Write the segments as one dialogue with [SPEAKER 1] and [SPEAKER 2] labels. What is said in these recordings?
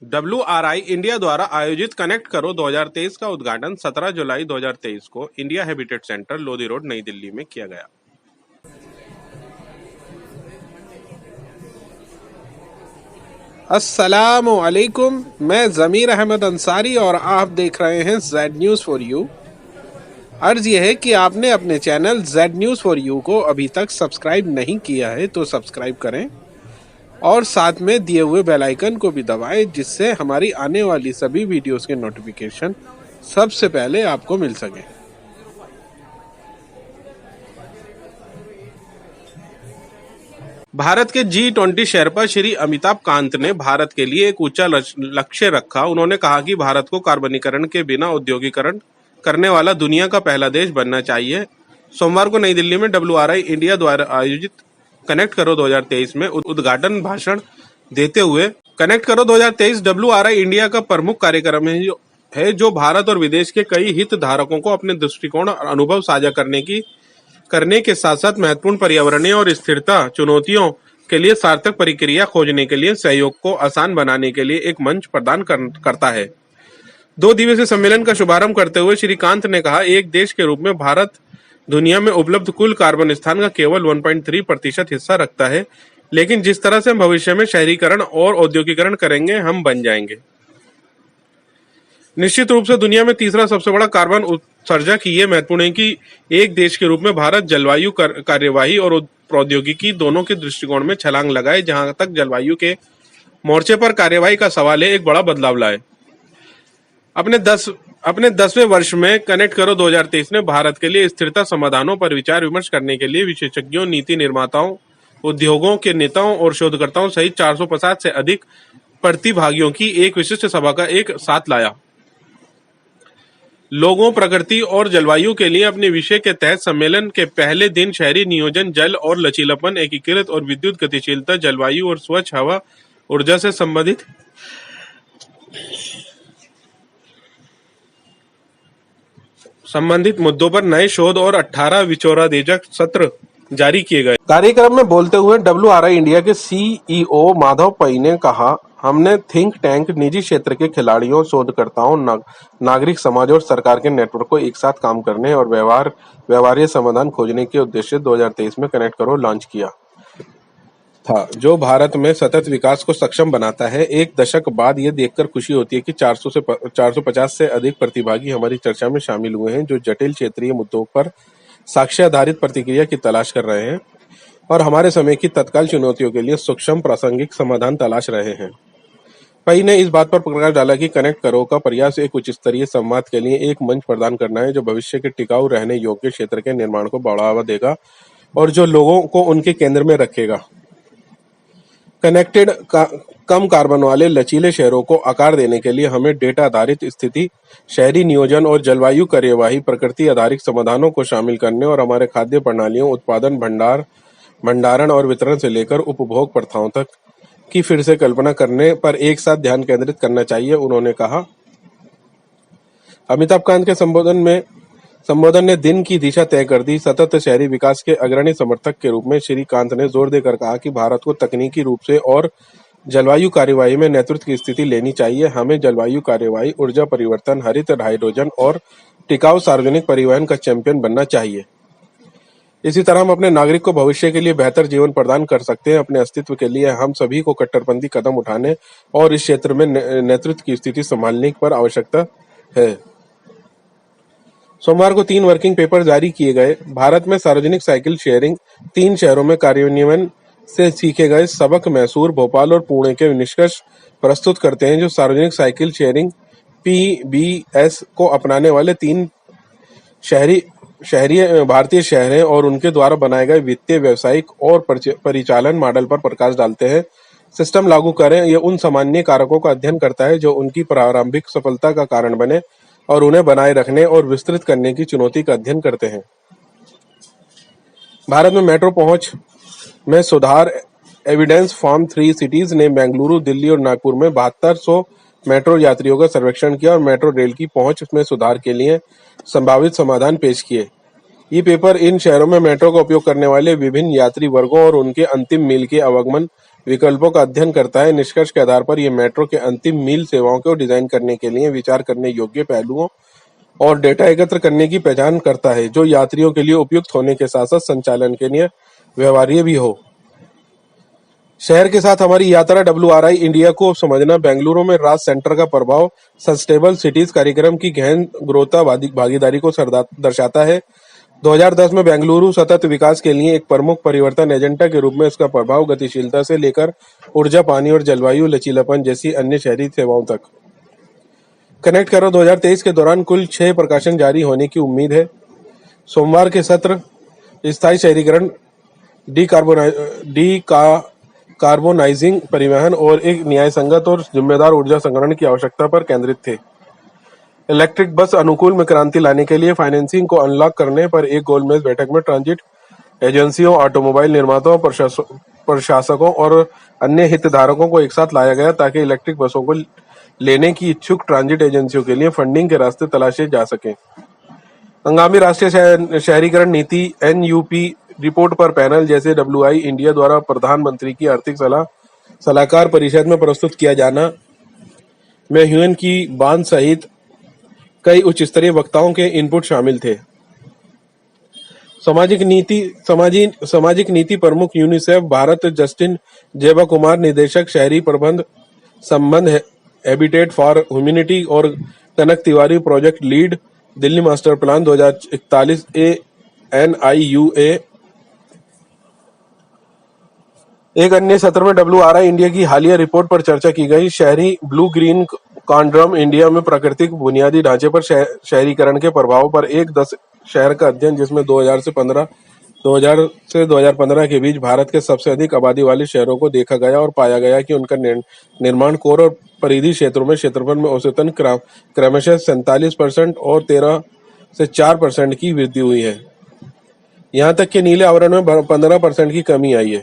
[SPEAKER 1] WRI India द्वारा आयोजित connect करो 2023 का उद्घाटन 17 जुलाई 2023 को India habitat centre Lodhi road नई दिल्ली में किया गया। अस्सलामु अलैकुम, मैं ज़मीर अहमद अंसारी और आप देख रहे हैं जेड न्यूज़ फॉर यू। अर्ज यह है कि आपने अपने channel Z news for you को अभी तक सब्सक्राइब नहीं किया है तो सब्सक्राइब करें और साथ में दिए हुए बेल आइकन को भी दबाएं, जिससे हमारी आने वाली सभी वीडियोस के नोटिफिकेशन सबसे पहले आपको मिल सके। भारत के G20 शेरपा श्री अमिताभ कांत ने भारत के लिए एक ऊंचा लक्ष्य रखा। उन्होंने कहा कि भारत को कार्बनीकरण के बिना औद्योगिकरण करने वाला दुनिया का पहला देश बनना चाहिए। सोमवार को नई दिल्ली में WRI इंडिया द्वारा आयोजित कनेक्ट करो 2023 में उद्घाटन भाषण देते हुए कनेक्ट करो 2023 WRI इंडिया का प्रमुख कार्यक्रम है जो भारत और विदेश के कई हितधारकों को अपने दृष्टिकोण और अनुभव साझा करने के साथ साथ महत्वपूर्ण पर्यावरणीय और स्थिरता चुनौतियों के लिए सार्थक प्रक्रिया खोजने के लिए सहयोग को आसान बनाने के लिए एक मंच प्रदान करता है। 2 दिवसीय सम्मेलन का शुभारंभ करते हुए श्री कांत ने कहा, एक देश के रूप में भारत दुनिया में उपलब्ध कुल कार्बन स्थान का केवल 1.3% हिस्सा रखता है, लेकिन जिस तरह से हम भविष्य में शहरीकरण और औद्योगिकरण करेंगे हम बन जाएंगे। निश्चित रूप से दुनिया में तीसरा सबसे बड़ा कार्बन उत्सर्जक ये महत्वपूर्ण है कि एक देश के रूप में भारत जलवायु कार्यवाही और प्रौद्योगिकी दोनों के दृष्टिकोण में छलांग लगाए। जहां तक जलवायु के मोर्चे पर कार्यवाही का सवाल है, एक बड़ा बदलाव लाए। अपने 10वें वर्ष में कनेक्ट करो 2023 ने भारत के लिए स्थिरता समाधानों पर विचार विमर्श करने के लिए विशेषज्ञों, नीति निर्माताओं, उद्योगों के नेताओं और शोधकर्ताओं सहित 450 से अधिक प्रतिभागियों की एक विशिष्ट सभा का एक साथ लाया। लोगों, प्रकृति और जलवायु के लिए अपने विषय के तहत सम्मेलन के पहले दिन शहरी नियोजन, जल और लचीलापन, एकीकृत और विद्युत गतिशीलता, जलवायु और स्वच्छ हवा ऊर्जा से संबंधित मुद्दों पर नए शोध और 18 विचारोत्तेजक सत्र जारी किए गए। कार्यक्रम में बोलते हुए WRI इंडिया के CEO माधव पई ने कहा, हमने थिंक टैंक, निजी क्षेत्र के खिलाड़ियों, शोधकर्ताओं, नागरिक समाज और सरकार के नेटवर्क को एक साथ काम करने और व्यवहार्य समाधान खोजने के उद्देश्य 2023 में कनेक्ट करो लॉन्च किया था, जो भारत में सतत विकास को सक्षम बनाता है। एक दशक बाद ये देखकर खुशी होती है कि 450 से अधिक प्रतिभागी हमारी चर्चा में शामिल हुए हैं, जो जटिल क्षेत्रीय मुद्दों पर साक्ष्य आधारित प्रतिक्रिया की तलाश कर रहे हैं और हमारे समय की तत्काल चुनौतियों के लिए सूक्ष्म प्रासंगिक समाधान तलाश रहे हैं। पई ने इस बात पर प्रकाश डाला कि कनेक्ट करो का प्रयास एक उच्च स्तरीय संवाद के लिए एक मंच प्रदान करना है, जो भविष्य के टिकाऊ रहने योग्य क्षेत्र के निर्माण को बढ़ावा देगा और जो लोगों को उनके केंद्र में रखेगा। कनेक्टेड कम कार्बन वाले लचीले शहरों को आकार देने के लिए हमें डेटा आधारित स्थिति, शहरी नियोजन और जलवायु कार्यवाही, प्रकृति आधारित समाधानों को शामिल करने और हमारे खाद्य प्रणालियों, उत्पादन, भंडारण और वितरण से लेकर उपभोग प्रथाओं तक की फिर से कल्पना करने पर एक साथ ध्यान केंद्रित करना चाहिए। उन्होंने कहा, अमिताभ कांत के संबोधन ने दिन की दिशा तय कर दी। सतत शहरी विकास के अग्रणी समर्थक के रूप में श्री कांत ने जोर देकर कहा कि भारत को तकनीकी रूप से और जलवायु कार्यवाही में नेतृत्व की स्थिति लेनी चाहिए। हमें जलवायु कार्यवाही, ऊर्जा परिवर्तन, हरित हाइड्रोजन और टिकाऊ सार्वजनिक परिवहन का चैंपियन बनना चाहिए। इसी तरह हम अपने नागरिक को भविष्य के लिए बेहतर जीवन प्रदान कर सकते हैं। अपने अस्तित्व के लिए हम सभी को कट्टरपंथी कदम उठाने और इस क्षेत्र में नेतृत्व की स्थिति संभालने पर आवश्यकता है। सोमवार को 3 वर्किंग पेपर जारी किए गए। भारत में सार्वजनिक साइकिल शेयरिंग, 3 शहरों में कार्यान्वयन से सीखे गए सबक मैसूर, भोपाल और पुणे के निष्कर्ष प्रस्तुत करते हैं, जो सार्वजनिक साइकिल शेयरिंग PBS को अपनाने वाले 3 भारतीय शहर हैं और उनके द्वारा बनाए गए वित्तीय, व्यावसायिक और परिचालन मॉडल पर प्रकाश डालते हैं। सिस्टम लागू करें, यह उन सामान्य कारकों का अध्ययन करता है जो उनकी प्रारंभिक सफलता का कारण बने और उन्हें बनाए रखने और विस्तृत करने की चुनौती का अध्ययन करते हैं। भारत में मेट्रो पहुंच में सुधार, एविडेंस फॉर्म 3 सिटीज ने बेंगलुरु, दिल्ली और नागपुर में 7200 मेट्रो यात्रियों का सर्वेक्षण किया और मेट्रो रेल की पहुंच में सुधार के लिए संभावित समाधान पेश किए। ये पेपर इन शहरों में मेट्रो का उपयोग करने वाले विभिन्न यात्री वर्गों और उनके अंतिम मील के आवागमन विकल्पों का अध्ययन करता है। निष्कर्ष के आधार पर यह मेट्रो के अंतिम मील सेवाओं को डिजाइन करने के लिए विचार करने योग्य पहलुओं और डेटा एकत्र करने की पहचान करता है, जो यात्रियों के लिए उपयुक्त होने के साथ साथ संचालन के लिए व्यवहार्य भी हो। शहर के साथ हमारी यात्रा WRI इंडिया को समझना। बेंगलुरु में राज सेंटर का प्रभाव सस्टेनेबल सिटीज कार्यक्रम की गहन ग्रोथा भागीदारी को दर्शाता है। 2010 में बेंगलुरु सतत विकास के लिए एक प्रमुख परिवर्तन एजेंडा के रूप में इसका प्रभाव गतिशीलता से लेकर ऊर्जा, पानी और जलवायु लचीलापन जैसी अन्य शहरी सेवाओं तक। कनेक्ट करो 2023 के दौरान कुल 6 प्रकाशन जारी होने की उम्मीद है। सोमवार के सत्र स्थायी शहरीकरण, कार्बोनाइजिंग परिवहन और एक न्यायसंगत और जिम्मेदार ऊर्जा संग्रहण की आवश्यकता पर केंद्रित थे। इलेक्ट्रिक बस अनुकूल में क्रांति लाने के लिए फाइनेंसिंग को अनलॉक करने पर एक गोलमेज बैठक में ट्रांजिट एजेंसियों, ऑटोमोबाइल निर्माताओं, प्रशासकों और अन्य हितधारकों को एक साथ लाया गया ताकि इलेक्ट्रिक बसों को लेने की इच्छुक ट्रांजिट एजेंसियों के लिए फंडिंग के रास्ते तलाशे जा सकें। आगामी राष्ट्रीय शहरीकरण नीति NUP रिपोर्ट पर पैनल जैसे WRI इंडिया द्वारा प्रधानमंत्री की आर्थिक सलाहकार परिषद में प्रस्तुत किया जाना में ह्यूएन की बांध सहित कई उच्च स्तरीय वक्ताओं के इनपुट शामिल थे। सामाजिक नीति प्रमुख यूनिसेफ भारत जस्टिन जेबा कुमार, निदेशक शहरी प्रबंध संबंध हैबिटेट फॉर ह्यूमैनिटी और Kanak Tiwari, project lead Delhi master plan 2041 NIUA। एक अन्य सत्र में WRI इंडिया की हालिया रिपोर्ट पर चर्चा की गई। शहरी ब्लू ग्रीन कॉन्ड्रम इंडिया में प्राकृतिक बुनियादी ढांचे पर शहरीकरण के प्रभाव पर एक 10 शहर का अध्ययन, जिसमें 2000 से 2015 के बीच भारत के सबसे अधिक आबादी वाले शहरों को देखा गया और पाया गया कि उनका निर्माण कोर और परिधि क्षेत्रों में क्षेत्रफल में औसतन क्रमशः 47% और 13 से 4% की वृद्धि हुई है। यहां तक कि नीले आवरण में 15% की कमी आई है।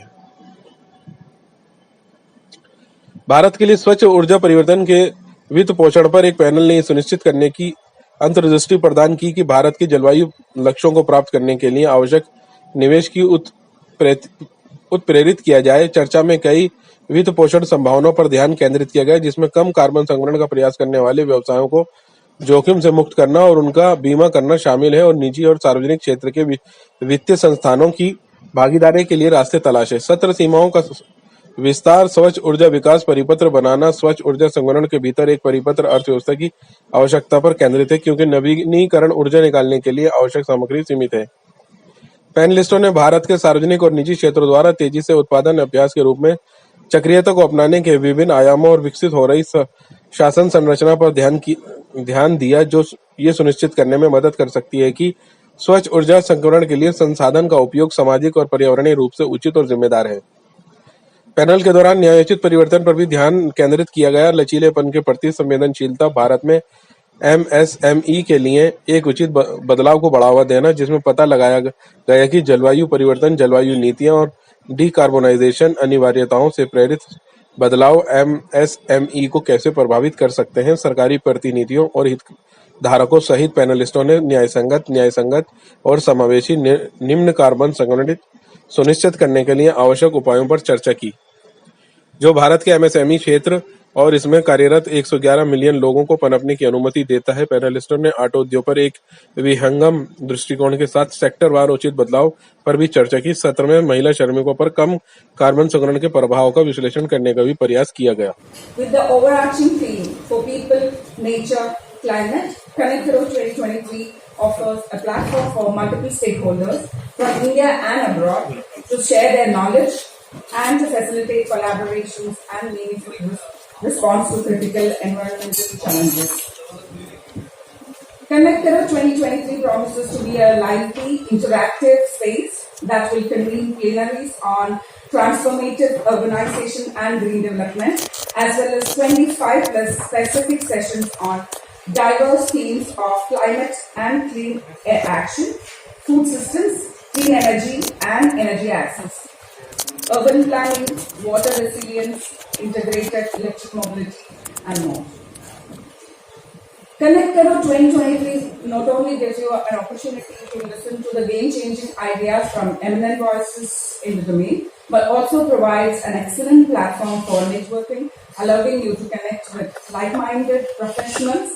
[SPEAKER 1] भारत के लिए स्वच्छ ऊर्जा परिवर्तन के वित्त पोषण पर एक पैनल ने सुनिश्चित करने की अंतर्दृष्टि प्रदान की कि भारत के जलवायु लक्ष्यों को प्राप्त करने के लिए आवश्यक निवेश की उत्प्रेरित किया जाए। चर्चा में कई वित्त पोषण संभावनाओं पर ध्यान केंद्रित किया गया, जिसमें कम कार्बन संग्रहण का प्रयास करने वाले व्यवसायों को जोखिम से मुक्त करना और उनका बीमा करना शामिल है और निजी और सार्वजनिक क्षेत्र के वित्तीय संस्थानों की भागीदारी के लिए रास्ते तलाशे। सत्र सीमाओं का विस्तार, स्वच्छ ऊर्जा विकास परिपत्र बनाना। स्वच्छ ऊर्जा संग्रहण के भीतर एक परिपत्र अर्थव्यवस्था की आवश्यकता पर केंद्रित है, क्योंकि नवीनीकरण ऊर्जा निकालने के लिए आवश्यक सामग्री सीमित है। पैनलिस्टों ने भारत के सार्वजनिक और निजी क्षेत्रों द्वारा तेजी से उत्पादन अभ्यास के रूप में चक्रीयता को अपनाने के विभिन्न आयामों और विकसित हो रही शासन संरचना पर ध्यान दिया, जो ये सुनिश्चित करने में मदद कर सकती है कि स्वच्छ ऊर्जा संग्रहण के लिए संसाधन का उपयोग सामाजिक और पर्यावरणीय रूप से उचित और जिम्मेदार है। पैनल के दौरान न्यायोचित परिवर्तन पर भी ध्यान केंद्रित किया गया। लचीलेपन के प्रति संवेदनशीलता, भारत में MSME के लिए एक उचित बदलाव को बढ़ावा देना, जिसमें पता लगाया गया कि जलवायु परिवर्तन, जलवायु नीतियां और डिकार्बोनाइजेशन अनिवार्यताओं से प्रेरित बदलाव MSME को कैसे प्रभावित कर सकते हैं। सरकारी प्रतिनिधियों और हितधारकों सहित पैनलिस्टों ने न्यायसंगत और समावेशी निम्न कार्बन संगठित सुनिश्चित करने के लिए आवश्यक उपायों पर चर्चा की, जो भारत के MSME क्षेत्र और इसमें कार्यरत 111 मिलियन लोगों को पनपने की अनुमति देता है। पैनलिस्टों ने ऑटो उद्योग पर एक विहंगम दृष्टिकोण के साथ सेक्टरवार उचित बदलाव पर भी चर्चा की। सत्र में महिला श्रमिकों पर कम कार्बन संग्रहण के प्रभाव का विश्लेषण करने का भी प्रयास किया गया।
[SPEAKER 2] With the overarching theme for people, nature, climate, Connect Karo 2023 offers a platform for multiple stakeholders from India and abroad to share their knowledge and to facilitate collaborations and meaningful response to critical environmental challenges. Connect Karo 2023 promises to be a lively, interactive space that will convene plenaries on transformative urbanization and green development, as well as 25 plus specific sessions on diverse themes of climate and clean air action, food systems, clean energy and energy access, urban planning, water resilience, integrated electric mobility and more. Connect Karo 2023 not only gives you an opportunity to listen to the game-changing ideas from eminent voices in the domain, but also provides an excellent platform for networking, allowing you to connect with like-minded professionals,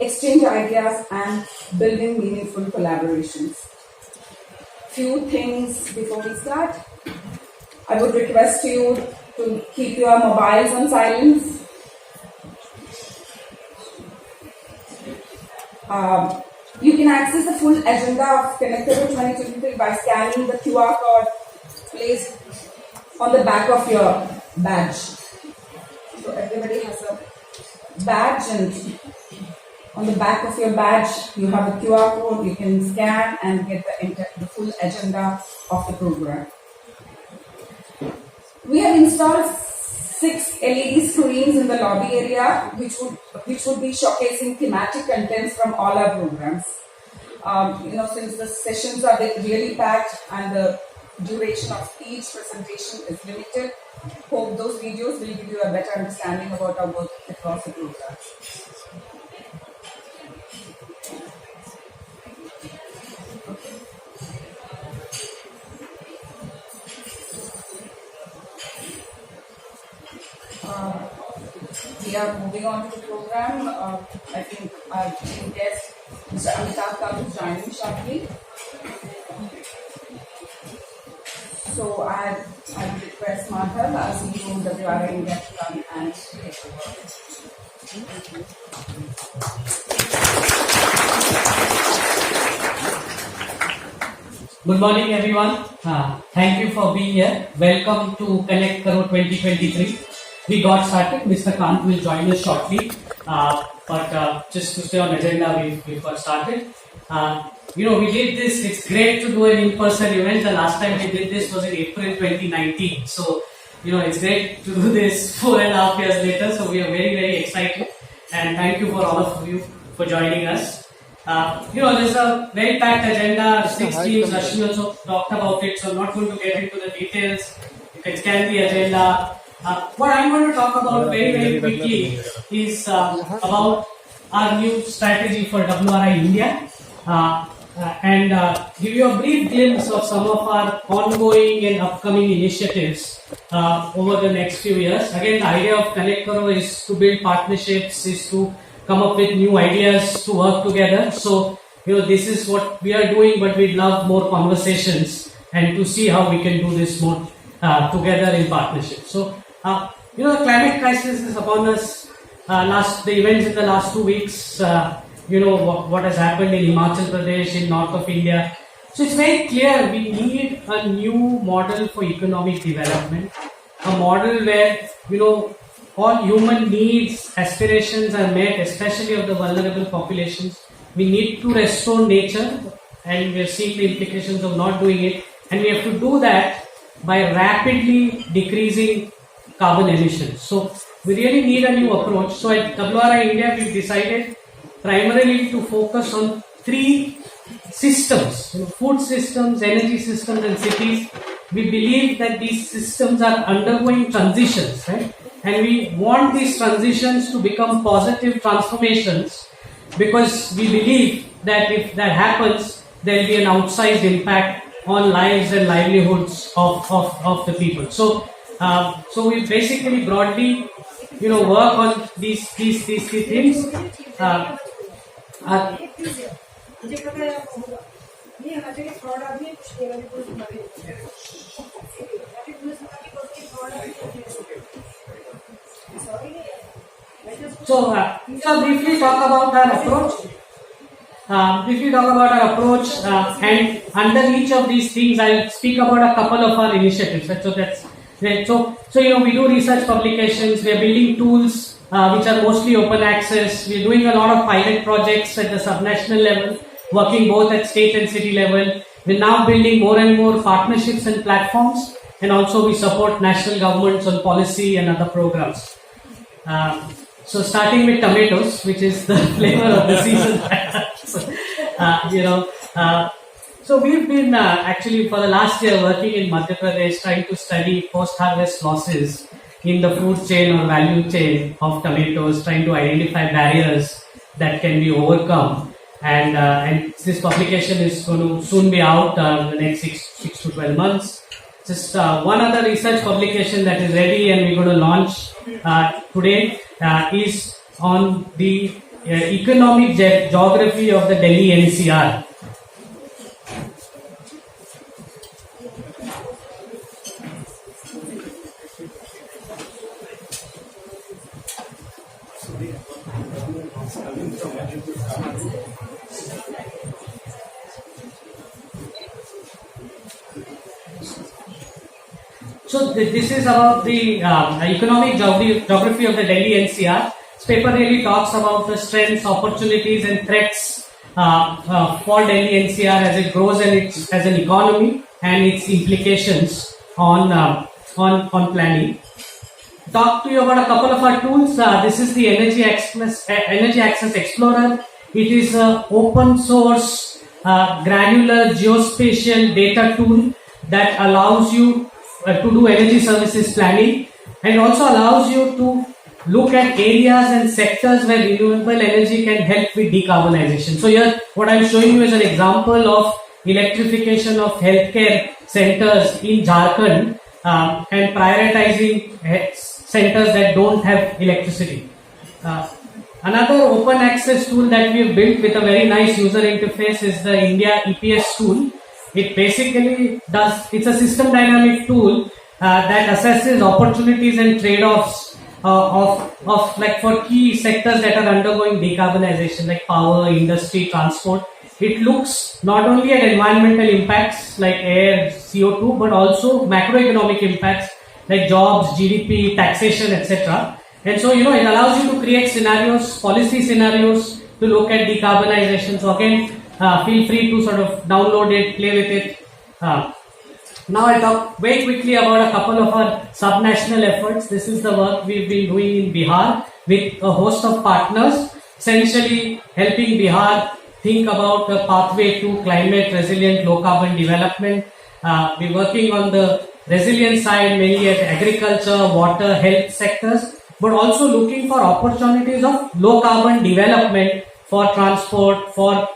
[SPEAKER 2] exchange ideas, and building meaningful collaborations. Few things before we start. I would request you to keep your mobiles on silence. You can access the full agenda of Connected 2023 by scanning the QR code placed on the back of your badge. So everybody has a badge, and on the back of your badge you have a QR code. You can scan and get the full agenda of the program. We have installed 6 LED screens in the lobby area, which would be showcasing thematic contents from all our programs. Since the sessions are really packed and the duration of each presentation is limited, hope those videos will give you a better understanding about our work across the program. We are moving on to the program. I think our chief guest, Mr. Caro, is joining shortly. So I would request Madhav, our CEO of WRI India, to come and take over.
[SPEAKER 3] Good morning, everyone. Thank you for being here. Welcome to Connect Caro 2023. We got started. Mr. Kant will join us shortly. But just to stay on agenda, we got started. We did this. It's great to do an in-person event. The last time we did this was in April 2019. So, it's great to do this 4.5 years later. So we are very, very excited. And thank you for all of you for joining us. There's a very packed agenda. 6 teams. Rashmi also talked about it. So I'm not going to get into the details. You can scan the agenda. What I'm going to talk about very, very quickly is about our new strategy for WRI India and give you a brief glimpse of some of our ongoing and upcoming initiatives over the next few years. Again, the idea of Connect Caro is to build partnerships, is to come up with new ideas to work together. So, this is what we are doing, but we'd love more conversations and to see how we can do this more together in partnership. So, the climate crisis is upon us. The events in the last 2 weeks, what has happened in Himachal Pradesh, in north of India. So it's very clear we need a new model for economic development, a model where, all human needs, aspirations are met, especially of the vulnerable populations. We need to restore nature, and we are seeing the implications of not doing it, and we have to do that by rapidly decreasing carbon emissions. So we really need a new approach. So at WRI India, we've decided primarily to focus on 3 systems, food systems, energy systems, and cities. We believe that these systems are undergoing transitions, right? And we want these transitions to become positive transformations, because we believe that if that happens, there will be an outsized impact on lives and livelihoods of the people. So we basically broadly, work on these 3 things. So briefly talk about our approach. And under each of these things, I'll speak about a couple of our initiatives. So that's right. So we do research publications. We are building tools which are mostly open access. We are doing a lot of pilot projects at the subnational level, working both at state and city level. We're now building more and more partnerships and platforms, and also we support national governments on policy and other programs. So starting with tomatoes, which is the flavor of the season. So we've been actually for the last year working in Madhya Pradesh, trying to study post-harvest losses in the food chain or value chain of tomatoes, trying to identify barriers that can be overcome. And this publication is going to soon be out in the next 6 to 12 months. just one other research publication that is ready and we're going to launch today is on the economic geography of the Delhi NCR. So this is about the economic geography of the Delhi NCR. This paper really talks about the strengths, opportunities and threats for Delhi NCR as it grows as an economy and its implications on planning. Talk to you about a couple of our tools. This is the Energy Access Explorer. It is an open source granular geospatial data tool that allows you to do energy services planning and also allows you to look at areas and sectors where renewable energy can help with decarbonization. So here what I'm showing you is an example of electrification of healthcare centers in Jharkhand and prioritizing centers that don't have electricity. Another open access tool that we have built with a very nice user interface is the India EPS tool. It basically it's a system dynamic tool that assesses opportunities and trade-offs of like for key sectors that are undergoing decarbonization like power, industry, transport. It looks not only at environmental impacts like air, CO2, but also macroeconomic impacts like jobs, GDP, taxation, etc. And so, it allows you to create scenarios, policy scenarios to look at decarbonization. So again, feel free to sort of download it, play with it. Now I'll talk very quickly about a couple of our subnational efforts. This is the work we've been doing in Bihar with a host of partners, essentially helping Bihar think about a pathway to climate resilient low carbon development. We're working on the resilience side, mainly at agriculture, water, health sectors, but also looking for opportunities of low carbon development for transport, for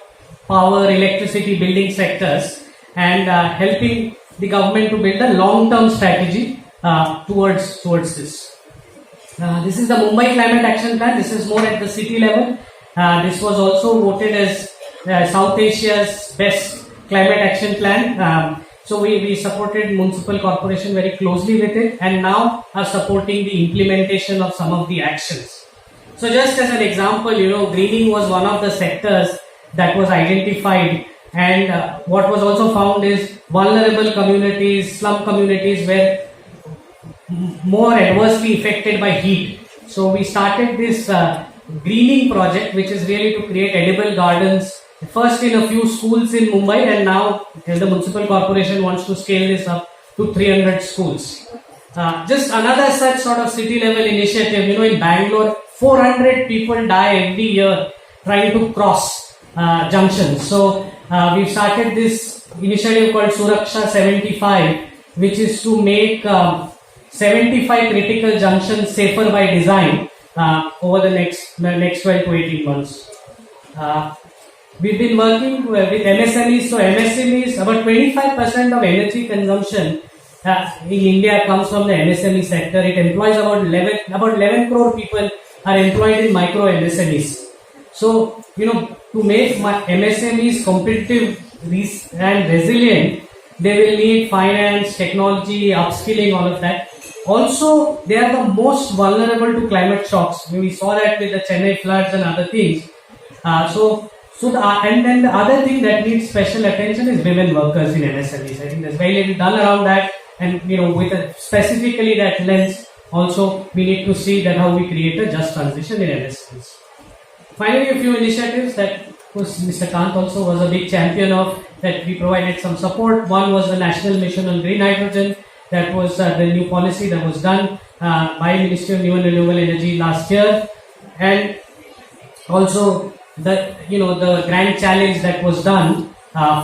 [SPEAKER 3] power, electricity, building sectors, and helping the government to build a long-term strategy towards this. This is the Mumbai Climate Action Plan. This is more at the city level. This was also voted as South Asia's best climate action plan. So we supported municipal corporation very closely with it and now are supporting the implementation of some of the actions. So just as an example, greening was one of the sectors that was identified, and what was also found is vulnerable communities, slum communities were more adversely affected by heat. So we started this greening project, which is really to create edible gardens, first in a few schools in Mumbai, and now the municipal corporation wants to scale this up to 300 schools. Just another such sort of city level initiative, in Bangalore, 400 people die every year trying to cross junctions. So we've started this initiative called Suraksha 75, which is to make 75 critical junctions safer by design over the next 12 to 18 months. We've been working with MSMEs. So MSMEs, about 25% of energy consumption in India comes from the MSME sector. It employs about 11 crore people are employed in micro MSMEs. So, to make MSMEs competitive and resilient, they will need finance, technology, upskilling, all of that. Also, they are the most vulnerable to climate shocks. We saw that with the Chennai floods and other things. And then the other thing that needs special attention is women workers in MSMEs. I think there's very little done around that, and with specifically that lens, also we need to see that how we create a just transition in MSMEs. Finally, a few initiatives that Mr. Kant also was a big champion of, that we provided some support. One was the National Mission on Green Hydrogen. That was the new policy that was done by Ministry of New and Renewable Energy last year, and also the grand challenge that was done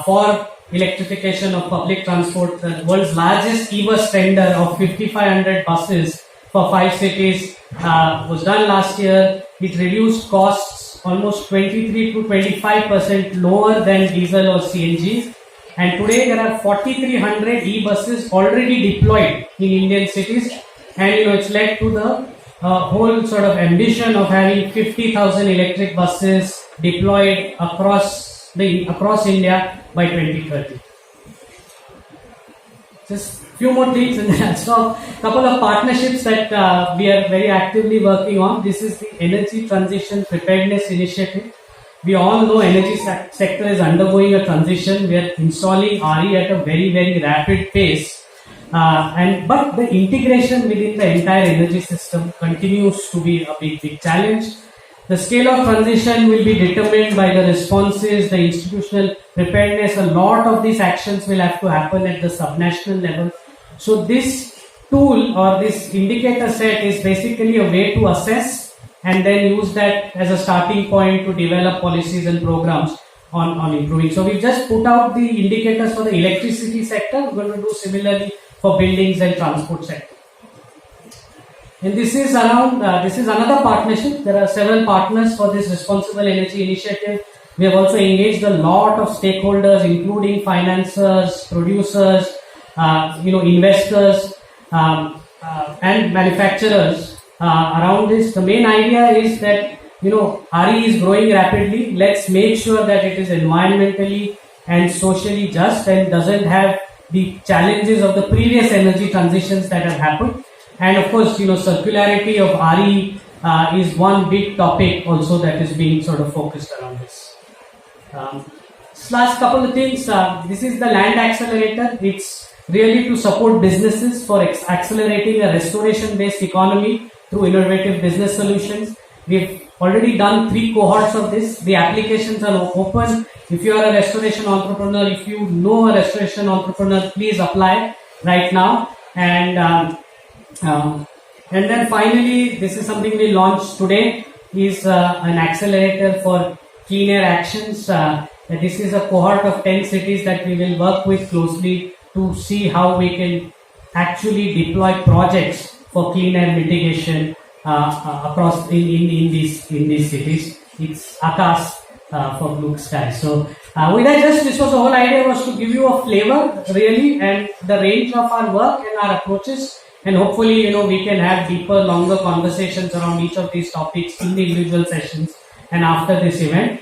[SPEAKER 3] for electrification of public transport. The world's largest e-bus tender of 5,500 buses for 5 cities was done last year. It reduced costs almost 23 to 25% lower than diesel or CNG, And today there are 4,300 e-buses already deployed in Indian cities, and it's led to the whole sort of ambition of having 50,000 electric buses deployed across India by 2030. Just few more things, and then so a couple of partnerships that we are very actively working on. This is the Energy Transition Preparedness Initiative. We all know energy sector is undergoing a transition. We are installing RE at a very, very rapid pace. But the integration within the entire energy system continues to be a big challenge. The scale of transition will be determined by the responses, the institutional preparedness. A lot of these actions will have to happen at the subnational level. So this tool or this indicator set is basically a way to assess and then use that as a starting point to develop policies and programs on improving. So we've just put out the indicators for the electricity sector. We're going to do similarly for buildings and transport sector. And this is another partnership. There are several partners for this responsible energy initiative. We have also engaged a lot of stakeholders, including financiers, producers, investors, and manufacturers around this. The main idea is that RE is growing rapidly. Let's make sure that it is environmentally and socially just and doesn't have the challenges of the previous energy transitions that have happened. And of course, circularity of RE is one big topic also that is being sort of focused around this. Last couple of things. This is the land accelerator. It's really to support businesses for accelerating a restoration-based economy through innovative business solutions. We've already done 3 cohorts of this. The applications are open. If you are a restoration entrepreneur, if you know a restoration entrepreneur, please apply right now. And then finally, this is something we launched today, is an accelerator for clean air actions. This is a cohort of 10 cities that we will work with closely to see how we can actually deploy projects for clean air mitigation across in these cities. It's Akas for blue sky. So with that, this was the whole idea, was to give you a flavor really and the range of our work and our approaches. And hopefully, we can have deeper, longer conversations around each of these topics in the individual sessions and after this event.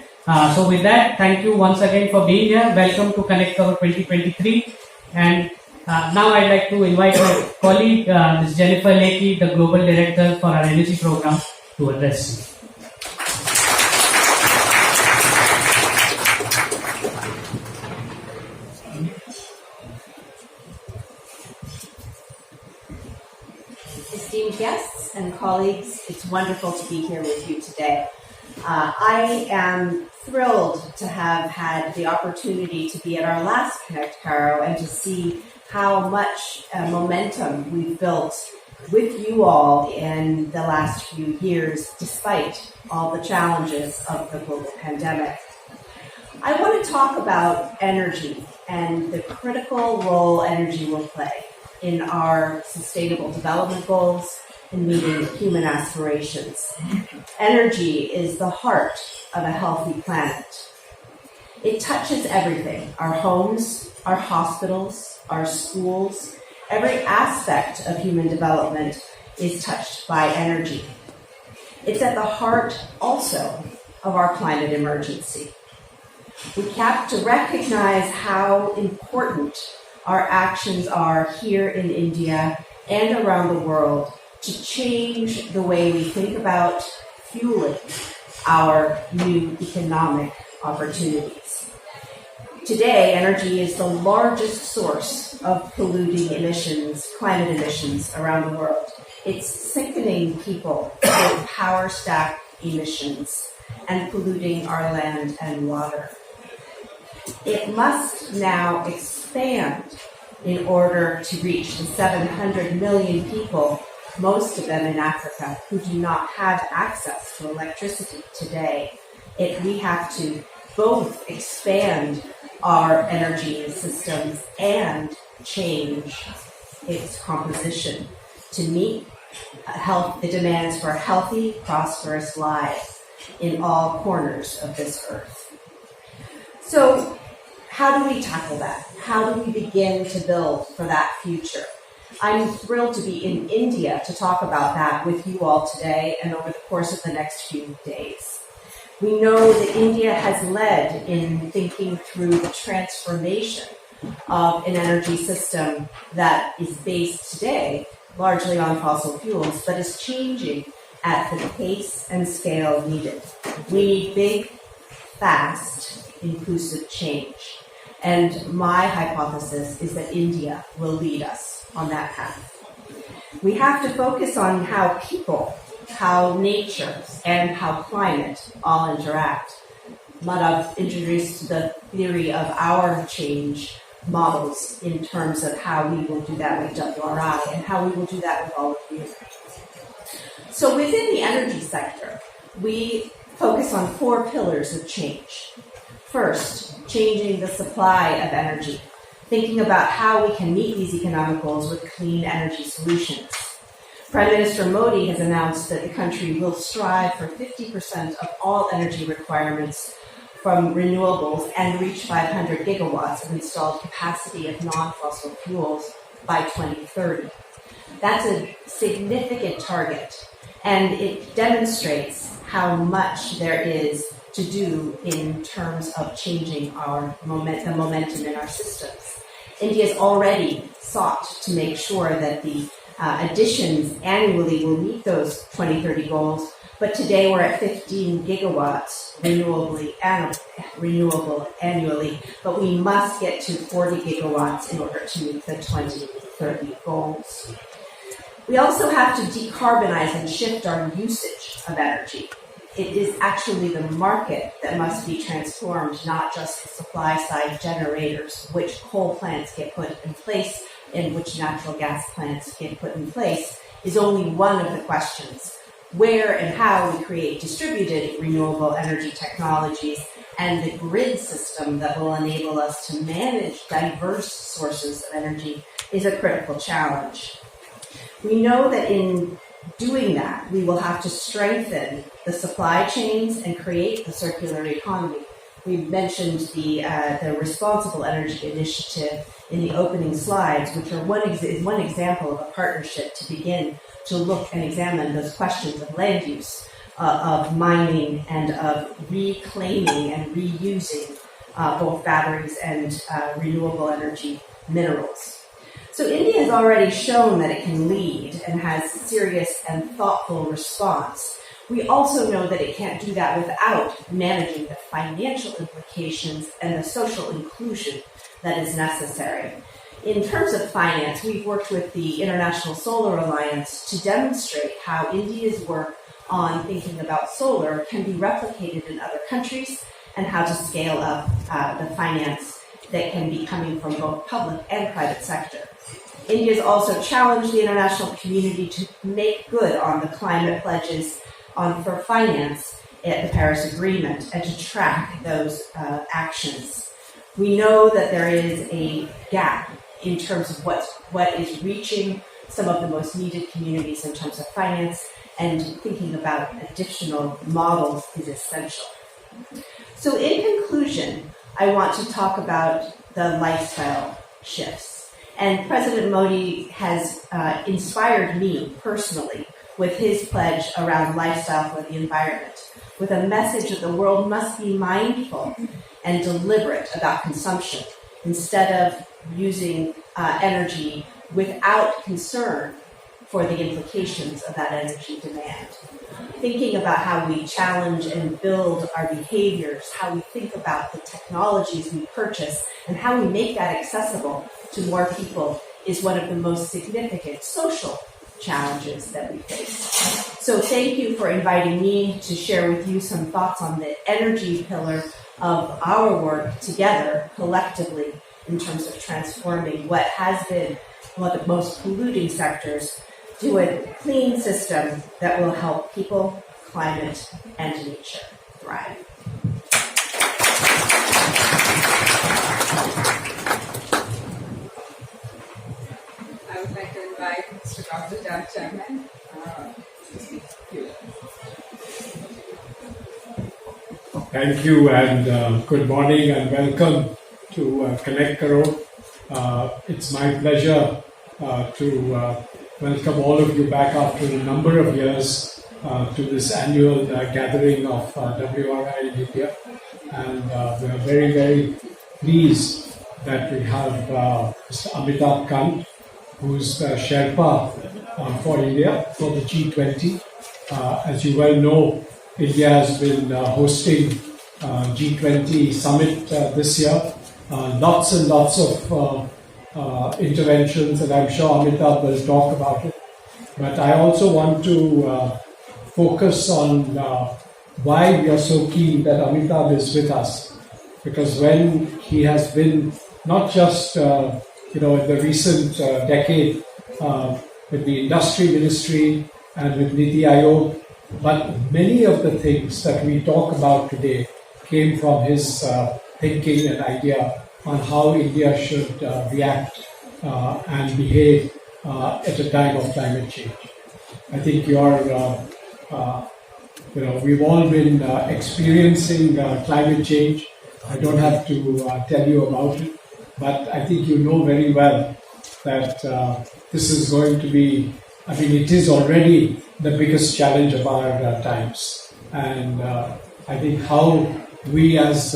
[SPEAKER 3] So with that, thank you once again for being here. Welcome to Connect Caro 2023. And now I'd like to invite my colleague, Ms. Jennifer Lakey, the Global Director for our Energy Program, to address you.
[SPEAKER 4] Esteemed guests and colleagues, it's wonderful to be here with you today. I am thrilled to have had the opportunity to be at our last Connect Caro and to see how much momentum we've built with you all in the last few years, despite all the challenges of the global pandemic. I want to talk about energy and the critical role energy will play in our sustainable development goals and meeting human aspirations. Energy is the heart of a healthy planet. It touches everything: our homes, our hospitals, our schools. Every aspect of human development is touched by energy. It's at the heart also of our climate emergency. We have to recognize how important our actions are here in India and around the world to change the way we think about fueling our new economic opportunities. Today, energy is the largest source of polluting emissions, climate emissions around the world. It's sickening people with power stack emissions and polluting our land and water. It must now expand in order to reach the 700 million people, most of them in Africa, who do not have access to electricity today. We have to both expand our energy systems and change its composition to meet the demands for a healthy, prosperous life in all corners of this earth. So, how do we tackle that? How do we begin to build for that future? I'm thrilled to be in India to talk about that with you all today and over the course of the next few days. We know that India has led in thinking through the transformation of an energy system that is based today largely on fossil fuels, but is changing at the pace and scale needed. We need big, fast, inclusive change. And my hypothesis is that India will lead us on that path. We have to focus on how people, how nature, and how climate all interact. Madhav introduced the theory of our change models in terms of how we will do that with WRI and how we will do that with all of you. So within the energy sector, we focus on 4 pillars of change. First, changing the supply of energy, thinking about how we can meet these economic goals with clean energy solutions. Prime Minister Modi has announced that the country will strive for 50% of all energy requirements from renewables and reach 500 gigawatts of installed capacity of non-fossil fuels by 2030. That's a significant target, and it demonstrates how much there is to do in terms of changing the momentum in our systems. India has already sought to make sure that the additions annually will meet those 2030 goals, but today we're at 15 gigawatts renewable annually, but we must get to 40 gigawatts in order to meet the 2030 goals. We also have to decarbonize and shift our usage of energy. It is actually the market that must be transformed, not just the supply side generators, which coal plants get put in place and which natural gas plants get put in place, is only one of the questions. Where and how we create distributed renewable energy technologies and the grid system that will enable us to manage diverse sources of energy is a critical challenge. We know that in doing that, we will have to strengthen the supply chains and create the circular economy. We mentioned the Responsible Energy Initiative in the opening slides, which are one example of a partnership to begin to look and examine those questions of land use, of mining, and of reclaiming and reusing both batteries and renewable energy minerals. So India has already shown that it can lead and has serious and thoughtful response. We also know that it can't do that without managing the financial implications and the social inclusion that is necessary. In terms of finance, we've worked with the International Solar Alliance to demonstrate how India's work on thinking about solar can be replicated in other countries and how to scale up the finance that can be coming from both public and private sector. India has also challenged the international community to make good on the climate pledges for finance at the Paris Agreement and to track those actions. We know that there is a gap in terms of what is reaching some of the most needed communities in terms of finance, and thinking about additional models is essential. So in conclusion, I want to talk about the lifestyle shifts. And President Modi has inspired me personally with his pledge around lifestyle for the environment, with a message that the world must be mindful and deliberate about consumption instead of using energy without concern for the implications of that energy demand. Thinking about how we challenge and build our behaviors, how we think about the technologies we purchase, and how we make that accessible to more people is one of the most significant social challenges that we face. So thank you for inviting me to share with you some thoughts on the energy pillar of our work together, collectively, in terms of transforming what has been one of the most polluting sectors to a clean system that will help people, climate, and nature thrive.
[SPEAKER 2] I would like to invite Mr. Dr. Doug Chapman to speak here.
[SPEAKER 5] Thank you, and good morning and welcome to Connect Caro. It's my pleasure to welcome all of you back after a number of years to this annual gathering of WRI India. And we are very, very pleased that we have Mr. Amitabh Kant, who's the Sherpa for India for the G20. As you well know, India has been hosting G20 summit this year. Lots and lots of interventions, and I'm sure Amitabh will talk about it. But I also want to focus on why we are so keen that Amitabh is with us. Because when he has been not just in the recent decade with the industry ministry and with Niti Aayog, but many of the things that we talk about today came from his thinking and idea on how India should react and behave at a time of climate change. I think we've all been experiencing climate change. I don't have to tell you about it, but I think you know very well that this is going to be, it is already the biggest challenge of our times. And I think how we as,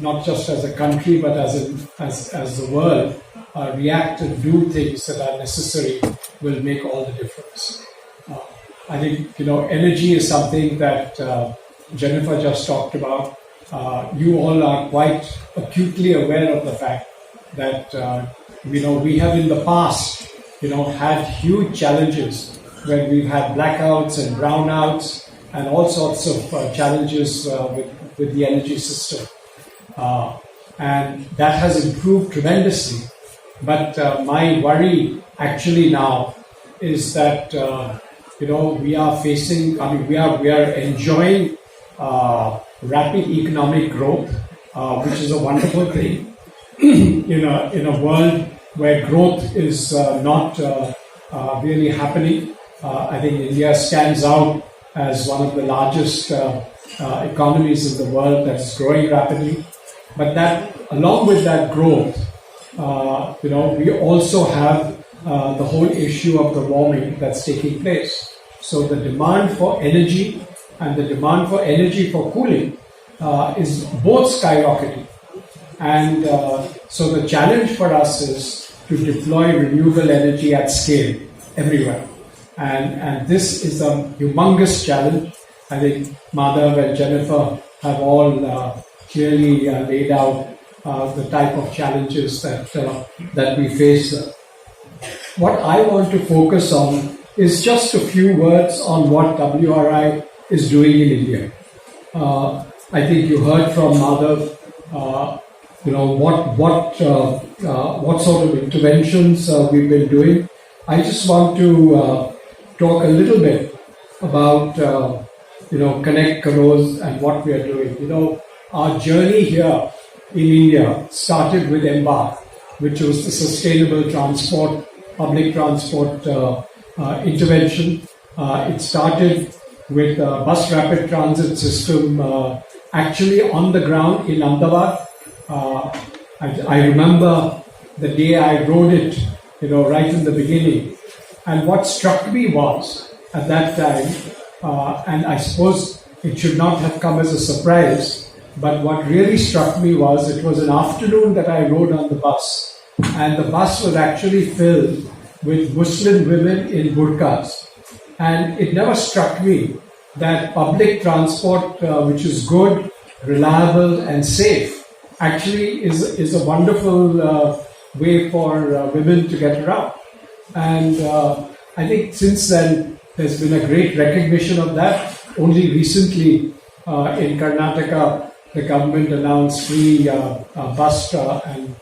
[SPEAKER 5] not just as a country, but as the world, react and do things that are necessary will make all the difference. I think, energy is something that Jennifer just talked about. You all are quite acutely aware of the fact that, we have in the past, had huge challenges when we've had blackouts and brownouts and all sorts of challenges with the energy system. And that has improved tremendously. But my worry actually now is that, we are facing, we are enjoying rapid economic growth, which is a wonderful thing in a world where growth is not really happening. I think India stands out as one of the largest economies in the world that's growing rapidly. But that, along with that growth, we also have the whole issue of the warming that's taking place. So the demand for energy and the demand for energy for cooling is both skyrocketing. And so the challenge for us is to deploy renewable energy at scale everywhere. And this is a humongous challenge. I think Madhav and Jennifer have all clearly laid out the type of challenges that we face. What I want to focus on is just a few words on what WRI is doing in India. I think you heard from Madhav, what sort of interventions we've been doing. I just want to talk a little bit about, Connect Caros and what we are doing. Our journey here in India started with Embark, which was the sustainable transport, public transport intervention. It started with a bus rapid transit system actually on the ground in Ahmedabad. I remember the day I rode it, right in the beginning. And what struck me was, at that time, and I suppose it should not have come as a surprise, but what really struck me was it was an afternoon that I rode on the bus. And the bus was actually filled with Muslim women in burqas. And it never struck me that public transport, which is good, reliable and safe, actually is a wonderful way for women to get around. And I think since then, there's been a great recognition of that. Only recently in Karnataka, the government announced free bus and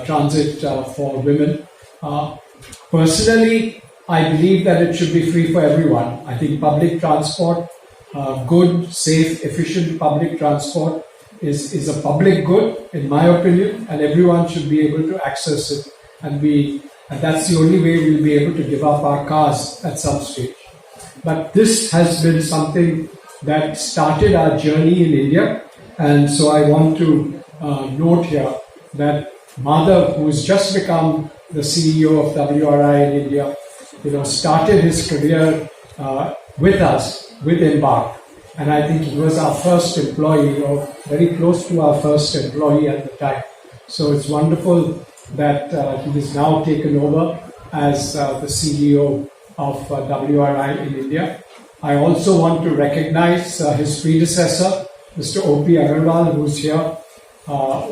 [SPEAKER 5] transit for women. Personally, I believe that it should be free for everyone. I think public transport, good, safe, efficient public transport is a public good, in my opinion, and everyone should be able to access it. And that's the only way we'll be able to give up our cars at some stage. But this has been something that started our journey in India. And so I want to note here that Madhav, who's just become the CEO of WRI in India, started his career with us, with Embark. And I think he was our first employee, or very close to our first employee at the time. So it's wonderful that he is now taken over as the CEO of WRI in India. I also want to recognize his predecessor, Mr. O.P. Agarwal, who's here. OP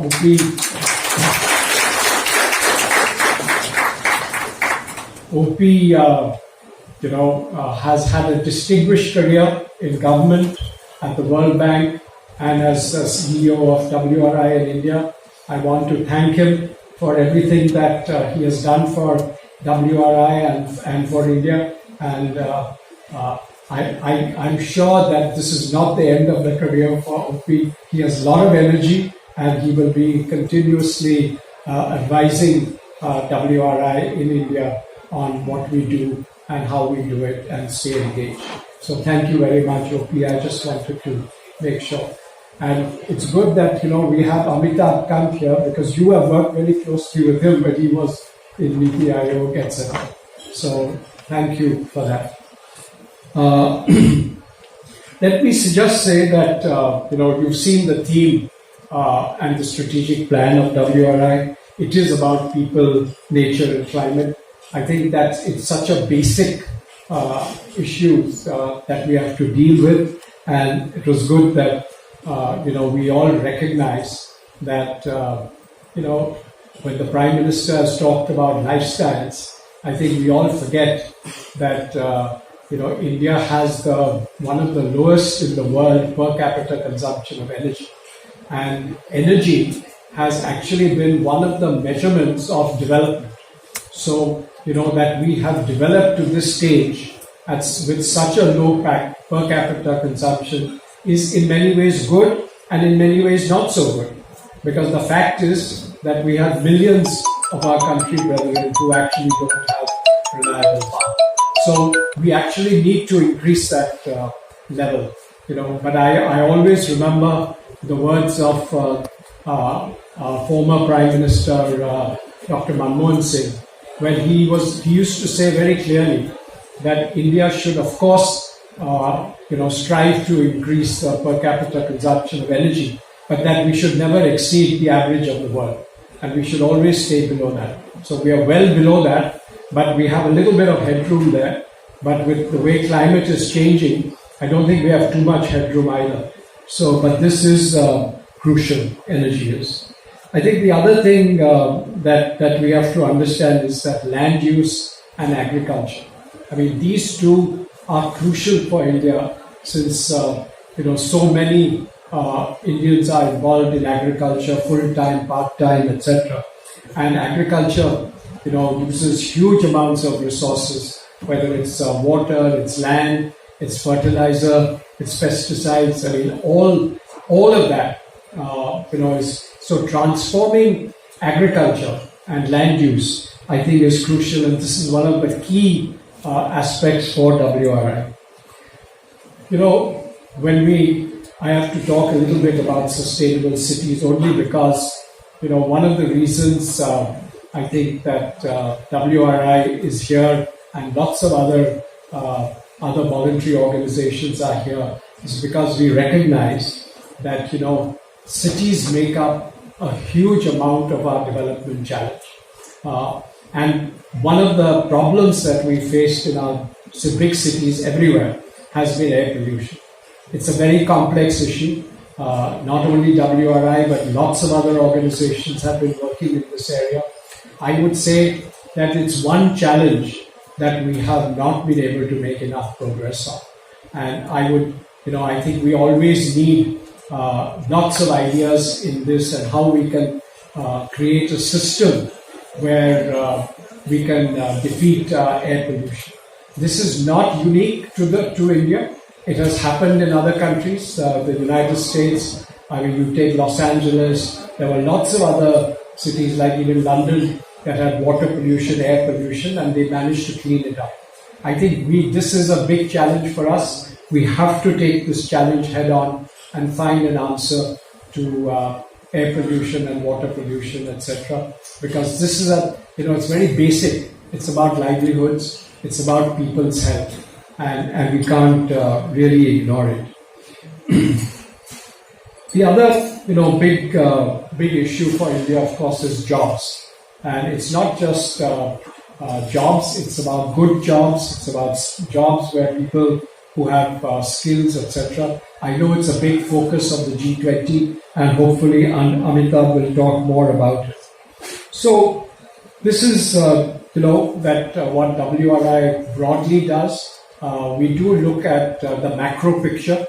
[SPEAKER 5] has had a distinguished career in government, at the World Bank, and as CEO of WRI in India. I want to thank him for everything that he has done for WRI and for India. And I'm sure that this is not the end of the career for OP. He has a lot of energy, and he will be continuously advising WRI in India on what we do and how we do it, and stay engaged. So thank you very much, OP. I just wanted to make sure. And it's good that, we have Amitabh Kant here, because you have worked very closely with him when he was in Niti Aayog, etc. So thank you for that. Let me just say that, you've seen the theme and the strategic plan of WRI. It is about people, nature, and climate. I think that it's such a basic issue that we have to deal with, and it was good that we all recognize that when the Prime Minister has talked about lifestyles, I think we all forget that India has one of the lowest in the world per capita consumption of energy, and energy has actually been one of the measurements of development. So that we have developed to this stage with such a low per capita consumption is in many ways good, and in many ways not so good. Because the fact is that we have millions of our country brethren who actually don't have reliable power. So we actually need to increase that level. But I always remember the words of former Prime Minister Dr. Manmohan Singh, when he used to say very clearly that India should, of course, strive to increase the per capita consumption of energy, but that we should never exceed the average of the world, and we should always stay below that. So we are well below that, but we have a little bit of headroom there. But with the way climate is changing, I don't think we have too much headroom either. So, but this is crucial, energy is. I think the other thing that we have to understand is that land use and agriculture. I mean, these two are crucial for India, since so many Indians are involved in agriculture, full-time, part-time, etc. And agriculture, uses huge amounts of resources, whether it's water, it's land, it's fertilizer, it's pesticides. I mean, all of that, is so transforming agriculture and land use, I think, is crucial, and this is one of the key aspects for WRI. I have to talk a little bit about sustainable cities, only because, one of the reasons I think that WRI is here, and lots of other voluntary organizations are here, is because we recognize that, cities make up a huge amount of our development challenge. And one of the problems that we faced in our big cities everywhere has been air pollution. It's a very complex issue. Not only WRI, but lots of other organizations have been working in this area. I would say that it's one challenge that we have not been able to make enough progress on. And I think we always need lots of ideas in this, and how we can create a system where we can defeat air pollution. This is not unique to India. It has happened in other countries, the United States. I mean, you take Los Angeles. There were lots of other cities, like even London, that had water pollution, air pollution, and they managed to clean it up. I think this is a big challenge for us. We have to take this challenge head on and find an answer to air pollution and water pollution, etc. Because this is it's very basic. It's about livelihoods. It's about people's health, and we can't really ignore it. The other, big issue for India, of course, is jobs. And it's not just jobs, it's about good jobs, it's about jobs where people who have skills, etc. I know it's a big focus of the G20, and hopefully Amitabh will talk more about it. So this is, what WRI broadly does. We do look at the macro picture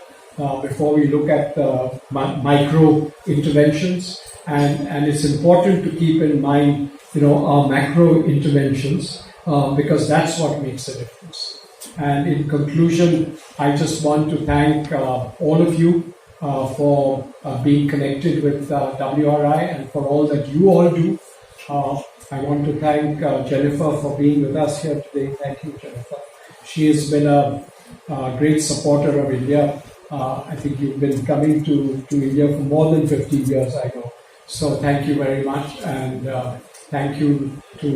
[SPEAKER 5] before we look at the micro interventions, and it's important to keep in mind our macro interventions because that's what makes a difference. And in conclusion, I just want to thank all of you for being connected with WRI and for all that you all do. I want to thank Jennifer for being with us here today. Thank you, Jennifer. She has been a great supporter of India. I think you've been coming to India for more than 50 years, I know. So thank you very much, and thank you to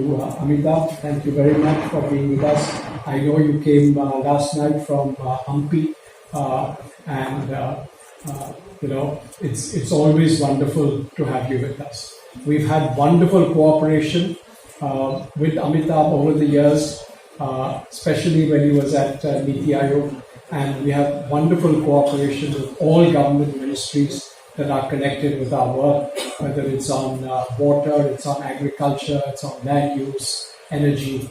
[SPEAKER 5] Amitabh. Thank you very much for being with us. I know you came last night from Hampi, it's always wonderful to have you with us. We've had wonderful cooperation with Amitabh over the years, especially when he was at Niti Aayog, and we have wonderful cooperation with all government ministries that are connected with our work, whether it's on water, it's on agriculture, it's on land use, energy,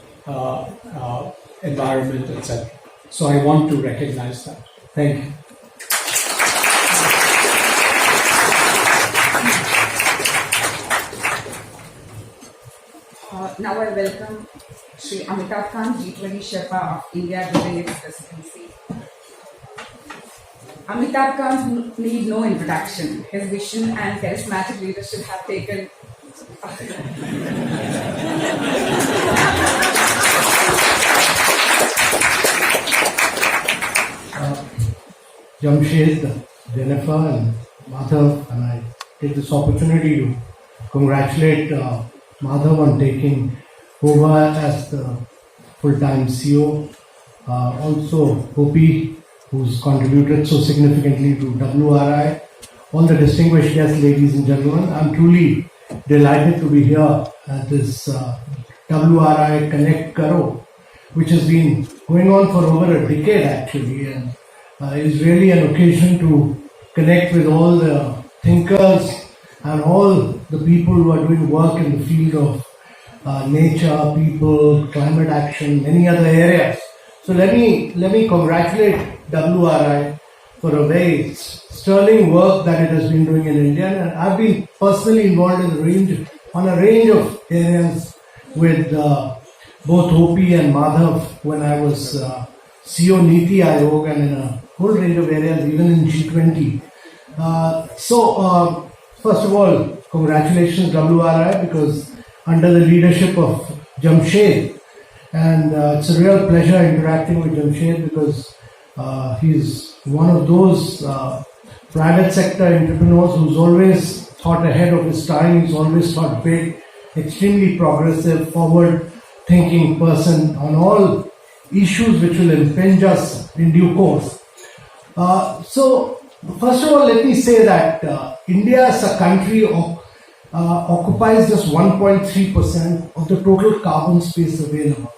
[SPEAKER 5] environment, etc. So I want to recognize that. Thank you.
[SPEAKER 2] Now I welcome Shri Amitabh Kant, G20 Sherpa of India during its presidency. Amitabh Kant need no introduction. His vision and charismatic leadership have taken
[SPEAKER 6] Jamshed, Jennifer and Madhav, and I take this opportunity to congratulate Madhav on taking over as the full-time CEO. Also, Hopi, who's contributed so significantly to WRI. All the distinguished guests, ladies and gentlemen, I'm truly delighted to be here at this WRI Connect Caro, which has been going on for over a decade actually, and is really an occasion to connect with all the thinkers and all the people who are doing work in the field of nature, people, climate action, many other areas. So let me congratulate WRI for a very sterling work that it has been doing in India, and I've been personally involved on a range of areas with both Hopi and Madhav when I was CEO Niti Aayog, and in a whole range of areas, even in G20. First of all, congratulations WRI, because under the leadership of Jamshed, and it's a real pleasure interacting with Jamshed because he's one of those private sector entrepreneurs who's always thought ahead of his time. He's always thought big, extremely progressive, forward-thinking person on all issues which will impinge us in due course. So, first of all, let me say that India as a country occupies just 1.3% of the total carbon space available.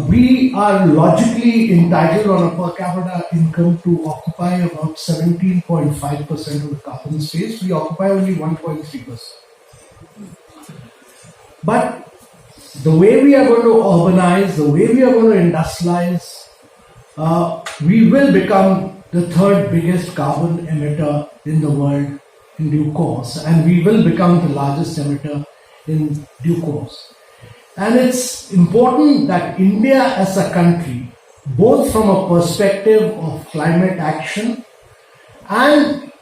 [SPEAKER 6] We are logically entitled on a per capita income to occupy about 17.5% of the carbon space. We occupy only 1.3%. But the way we are going to urbanize, the way we are going to industrialize, we will become the third biggest carbon emitter in the world in due course, and we will become the largest emitter in due course. And it's important that India as a country, both from a perspective of climate action and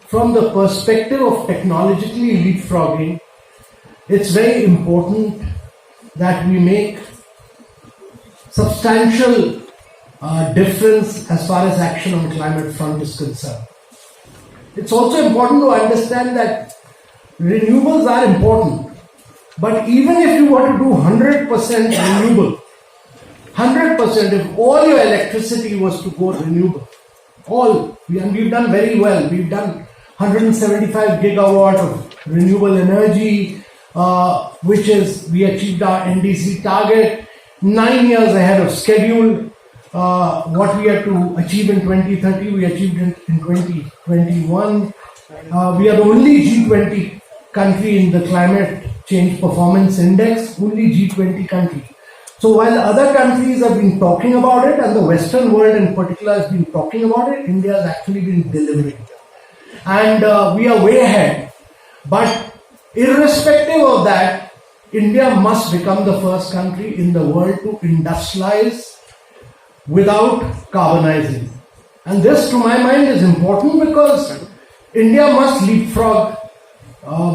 [SPEAKER 6] from the perspective of technologically leapfrogging, it's very important that we make substantial difference as far as action on climate front is concerned. it's also important to understand that renewables are important. But even if you were to do 100% renewable, 100%, if all your electricity was to go renewable, and we've done very well. We've done 175 gigawatt of renewable energy, we achieved our NDC target 9 years ahead of schedule. What we had to achieve in 2030, we achieved in 2021. We are the only G20 country in the climate change performance index, only G20 country. So while other countries have been talking about it, and the Western world in particular has been talking about it, India has actually been delivering. And we are way ahead. But irrespective of that, India must become the first country in the world to industrialize without carbonizing. And this, to my mind, is important because India must leapfrog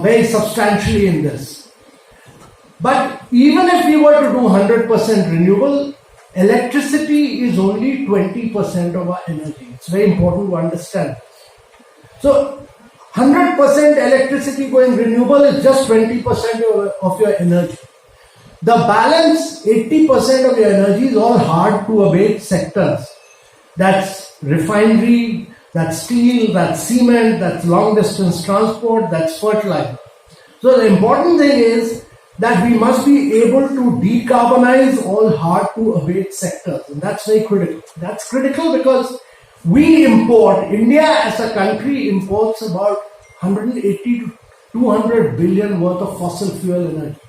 [SPEAKER 6] very substantially in this. But even if we were to do 100% renewable, electricity is only 20% of our energy. It's very important to understand. So 100% electricity going renewable is just 20% of your energy. The balance, 80% of your energy is all hard to abate sectors. That's refinery, that's steel, that's cement, that's long distance transport, that's fertilizer. So the important thing is that we must be able to decarbonize all hard to abate sectors, and that's very critical. That's critical because India as a country imports about 180 to 200 billion worth of fossil fuel energy.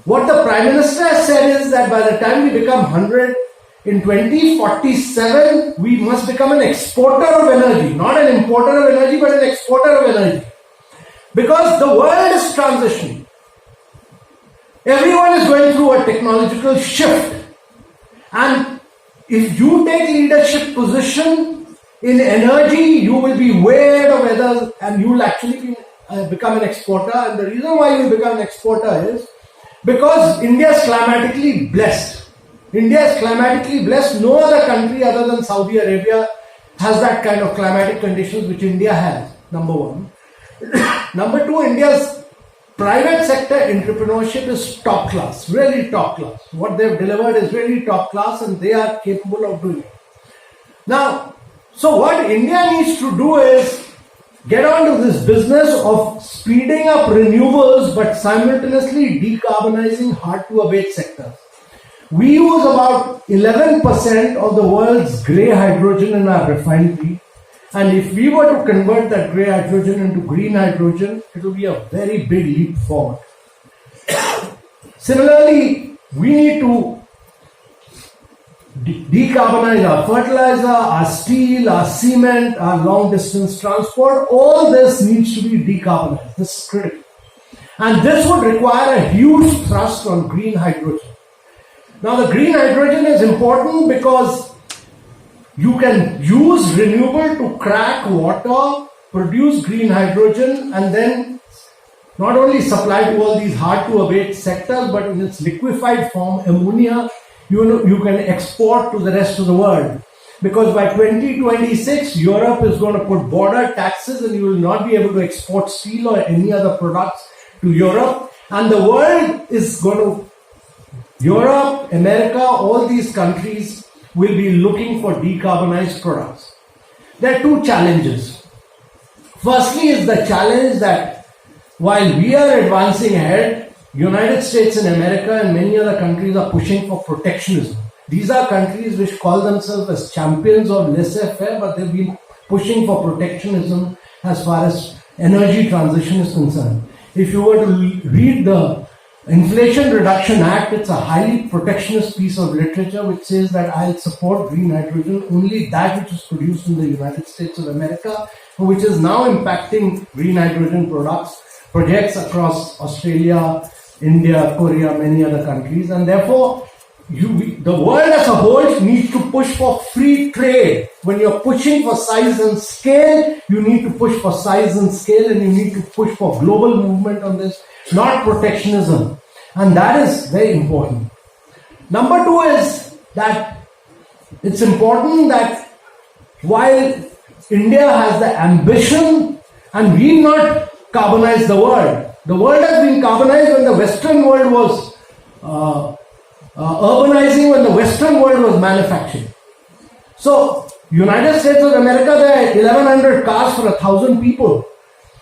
[SPEAKER 6] What the Prime Minister has said is that by the time we become 100, in 2047, we must become an exporter of energy, not an importer of energy, but an exporter of energy. Because the world is transitioning. Everyone is going through a technological shift. And if you take leadership position in energy, you will be way ahead of others and you will actually become an exporter. And the reason why you will become an exporter is because India is climatically blessed. India is climatically blessed. No other country other than Saudi Arabia has that kind of climatic conditions which India has, number one. Number two, India's private sector entrepreneurship is top class, really top class. What they've delivered is really top class and they are capable of doing it. Now, so what India needs to do is get on to this business of speeding up renewables but simultaneously decarbonizing hard to abate sectors. We use about 11% of the world's grey hydrogen in our refinery. And if we were to convert that grey hydrogen into green hydrogen, it will be a very big leap forward. Similarly, we need to decarbonize our fertilizer, our steel, our cement, our long distance transport. All this needs to be decarbonized. This is critical. And this would require a huge thrust on green hydrogen. Now the green hydrogen is important because you can use renewable to crack water, produce green hydrogen, and then not only supply to all these hard to abate sectors, but in its liquefied form, ammonia, you can export to the rest of the world. Because by 2026, Europe is going to put border taxes and you will not be able to export steel or any other products to Europe. And the world is going to, Europe, America, all these countries will be looking for decarbonized products. There are two challenges. Firstly is the challenge that while we are advancing ahead, United States and America and many other countries are pushing for protectionism. These are countries which call themselves as champions of laissez-faire, but they've been pushing for protectionism as far as energy transition is concerned. If you were to read the Inflation Reduction Act, it's a highly protectionist piece of literature which says that I'll support green hydrogen only that which is produced in the United States of America, which is now impacting green hydrogen projects across Australia, India, Korea, many other countries, and therefore the world as a whole needs to push for free trade. When you're pushing for size and scale, you need to push for size and scale, and you need to push for global movement on this, not protectionism. And that is very important. Number two is that it's important that while India has the ambition, and we not carbonize the world. The world has been carbonized when the Western world was urbanizing, when the Western world was manufacturing. So, United States of America, there are 1100 cars for 1,000 people.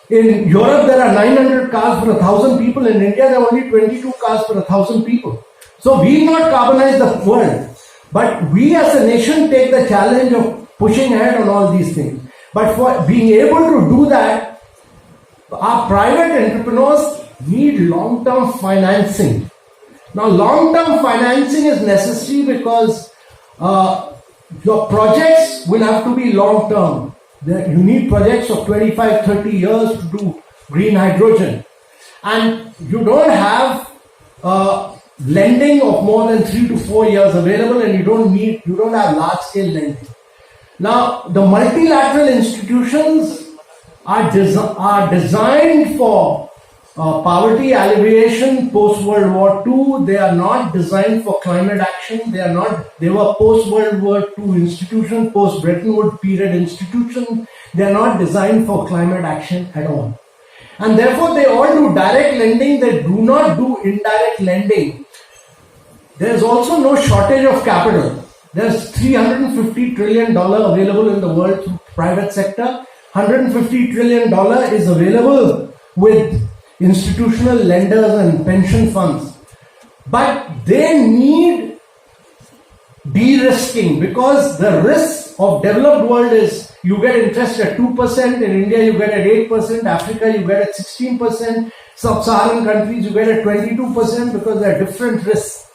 [SPEAKER 6] In Europe, there are 900 cars for 1,000 people. In India, there are only 22 cars for 1,000 people. So, we not carbonize the world. But we as a nation take the challenge of pushing ahead on all these things. But for being able to do that, our private entrepreneurs need long-term financing. Now, long-term financing is necessary because your projects will have to be long-term. You need projects of 25, 30 years to do green hydrogen. And you don't have lending of more than 3 to 4 years available, and you don't have large-scale lending. Now, the multilateral institutions are designed for poverty alleviation post-World War II. They are not designed for climate action. They were post-World War II institutions, post-Bretton Woods period institutions. They are not designed for climate action at all. And therefore, they all do direct lending. They do not do indirect lending. There is also no shortage of capital. There's $350 trillion available in the world through private sector. $150 trillion is available with institutional lenders and pension funds. But they need de-risking, because the risk of developed world is you get interest at 2%, in India you get at 8%, Africa you get at 16%, sub-Saharan countries you get at 22% because there are different risks.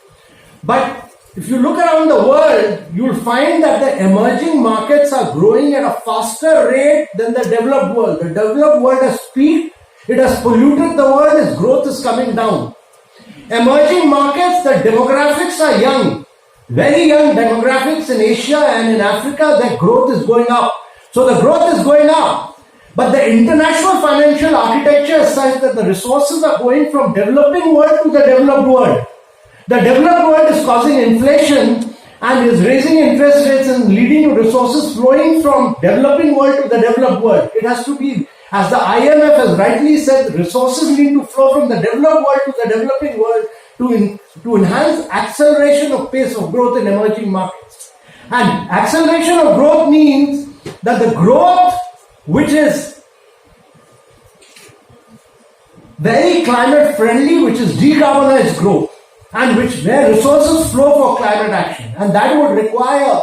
[SPEAKER 6] But if you look around the world, you'll find that the emerging markets are growing at a faster rate than the developed world. The developed world has peaked, it has polluted the world, its growth is coming down. Emerging markets, the demographics are young, very young demographics in Asia and in Africa, their growth is going up. So the growth is going up, but the international financial architecture is such that the resources are going from developing world to the developed world. The developed world is causing inflation and is raising interest rates and leading to resources flowing from developing world to the developed world. It has to be, as the IMF has rightly said, resources need to flow from the developed world to the developing world to enhance acceleration of pace of growth in emerging markets. And acceleration of growth means that the growth which is very climate friendly, which is decarbonized growth, and where resources flow for climate action. And that would require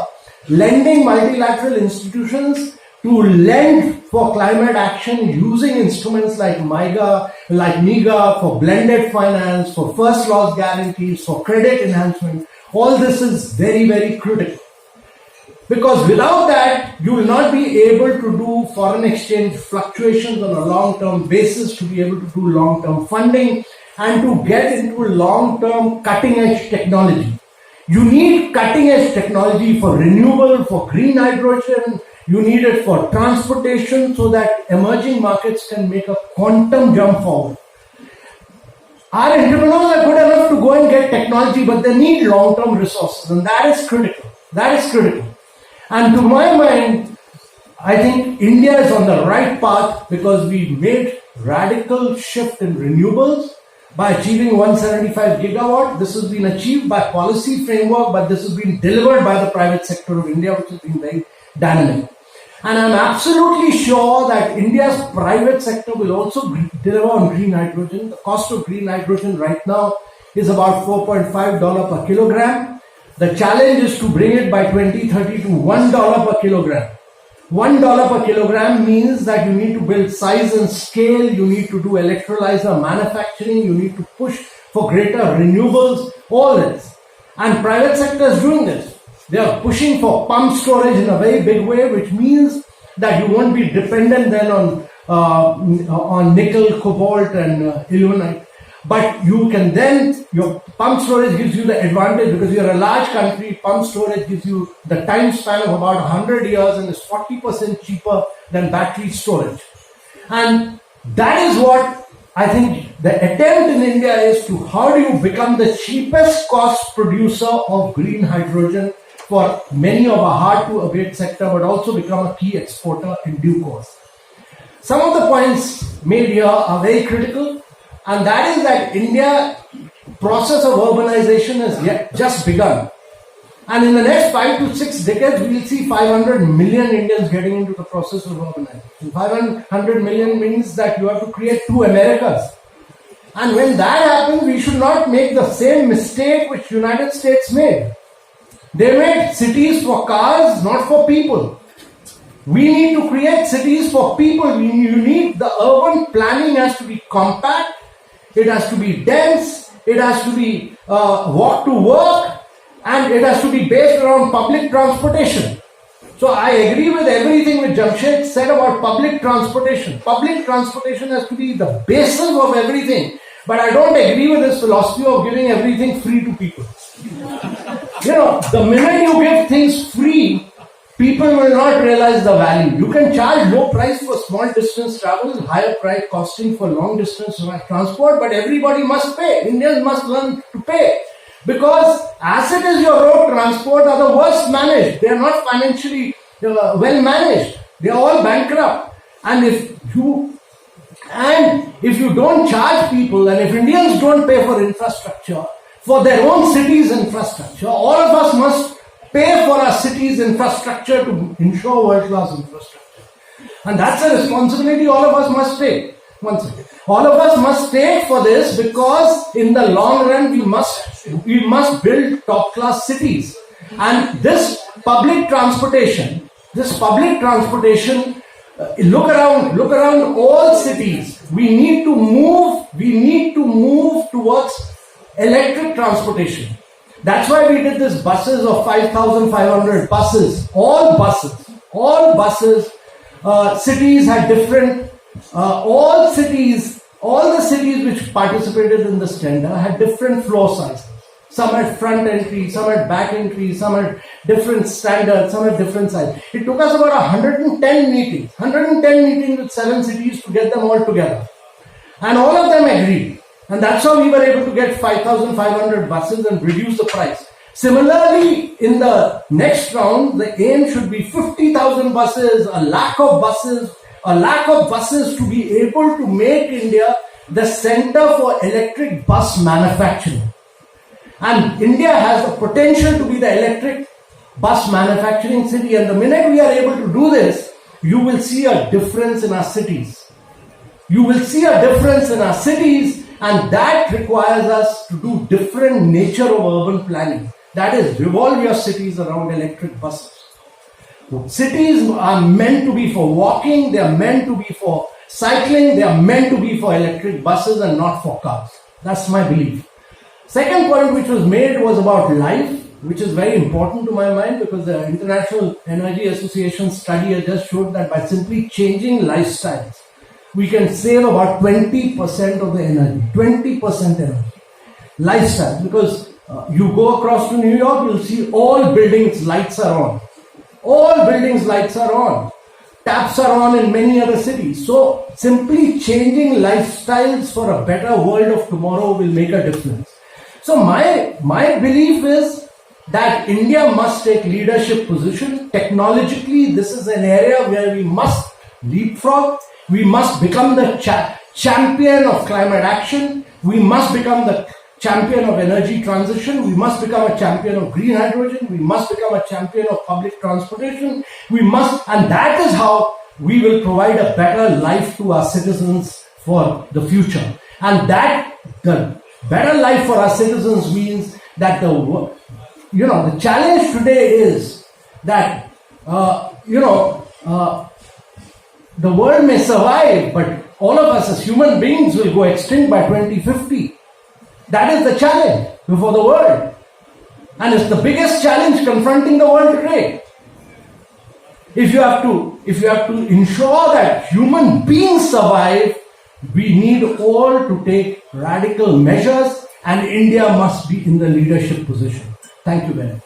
[SPEAKER 6] lending multilateral institutions to lend for climate action using instruments like MIGA for blended finance, for first loss guarantees, for credit enhancement. All this is very, very critical. Because without that, you will not be able to do foreign exchange fluctuations on a long-term basis, to be able to do long-term funding, and to get into long-term cutting-edge technology. You need cutting-edge technology for renewable, for green hydrogen. You need it for transportation so that emerging markets can make a quantum jump forward. Our entrepreneurs are good enough to go and get technology, but they need long-term resources, and that is critical. That is critical. And to my mind, I think India is on the right path because we made radical shift in renewables by achieving 175 gigawatt. This has been achieved by policy framework, but this has been delivered by the private sector of India, which has been very dynamic. And I'm absolutely sure that India's private sector will also deliver on green hydrogen. The cost of green hydrogen right now is about $4.5 per kilogram. The challenge is to bring it by 2030 to $1 per kilogram. $1 per kilogram means that you need to build size and scale, you need to do electrolyzer manufacturing, you need to push for greater renewables, all this. And private sector is doing this. They are pushing for pump storage in a very big way, which means that you won't be dependent then on nickel, cobalt and ilmenite. But you can then, your pump storage gives you the advantage because you're a large country. Pump storage gives you the time span of about 100 years and is 40% cheaper than battery storage. And that is what I think the attempt in India is to, how do you become the cheapest cost producer of green hydrogen for many of our hard-to-abate sector, but also become a key exporter in due course. Some of the points made here are very critical, and that is that India process of urbanization has yet just begun. And in the next 5 to 6 decades, we will see 500 million Indians getting into the process of urbanization. 500 million means that you have to create 2 Americas. And when that happens, we should not make the same mistake which United States made. They made cities for cars, not for people. We need to create cities for people. You need the urban planning has to be compact, it has to be dense, it has to be walk to work, and it has to be based around public transportation. So I agree with everything which Jamshed said about public transportation. Public transportation has to be the basis of everything. But I don't agree with this philosophy of giving everything free to people. The minute you give things free, people will not realize the value. You can charge low price for small distance travel, higher price costing for long distance transport, but everybody must pay. Indians must learn to pay. Because as it is, your road transport are the worst managed. They are not financially well managed. They are all bankrupt. And if you don't charge people, and if Indians don't pay for infrastructure, for their own cities' infrastructure, all of us must pay for our cities' infrastructure to ensure world-class infrastructure. And that's a responsibility all of us must take. Once again, all of us must take for this, because in the long run we must build top-class cities. And this public transportation, look around all cities. We need to move towards electric transportation. That's why we did this buses of 5,500 buses. All buses. Cities had different. All the cities which participated in this tender had different floor sizes. Some had front entry, some had back entry, some had different standards, some had different size. It took us about 110 meetings with 7 cities to get them all together. And all of them agreed. And that's how we were able to get 5,500 buses and reduce the price. Similarly, in the next round, the aim should be 50,000 buses, a lakh of buses to be able to make India the center for electric bus manufacturing. And India has the potential to be the electric bus manufacturing city. And the minute we are able to do this, you will see a difference in our cities. And that requires us to do different nature of urban planning. That is, revolve your cities around electric buses. Cities are meant to be for walking, they are meant to be for cycling, they are meant to be for electric buses and not for cars. That's my belief. Second point which was made was about life, which is very important to my mind, because the International Energy Association study has just showed that by simply changing lifestyles, we can save about 20% of the energy. 20% energy. Lifestyle. Because you go across to New York, you'll see all buildings' lights are on. All buildings' lights are on. Taps are on in many other cities. So simply changing lifestyles for a better world of tomorrow will make a difference. So my belief is that India must take leadership position. Technologically, this is an area where we must leapfrog. We must become the champion of climate action. We must become the champion of energy transition. We must become a champion of green hydrogen. We must become a champion of public transportation. And that is how we will provide a better life to our citizens for the future. And that the better life for our citizens means that the challenge today is that the world may survive, but all of us as human beings will go extinct by 2050. That is the challenge before the world. And it's the biggest challenge confronting the world today. If you have to ensure that human beings survive, we need all to take radical measures, and India must be in the leadership position. Thank you very much.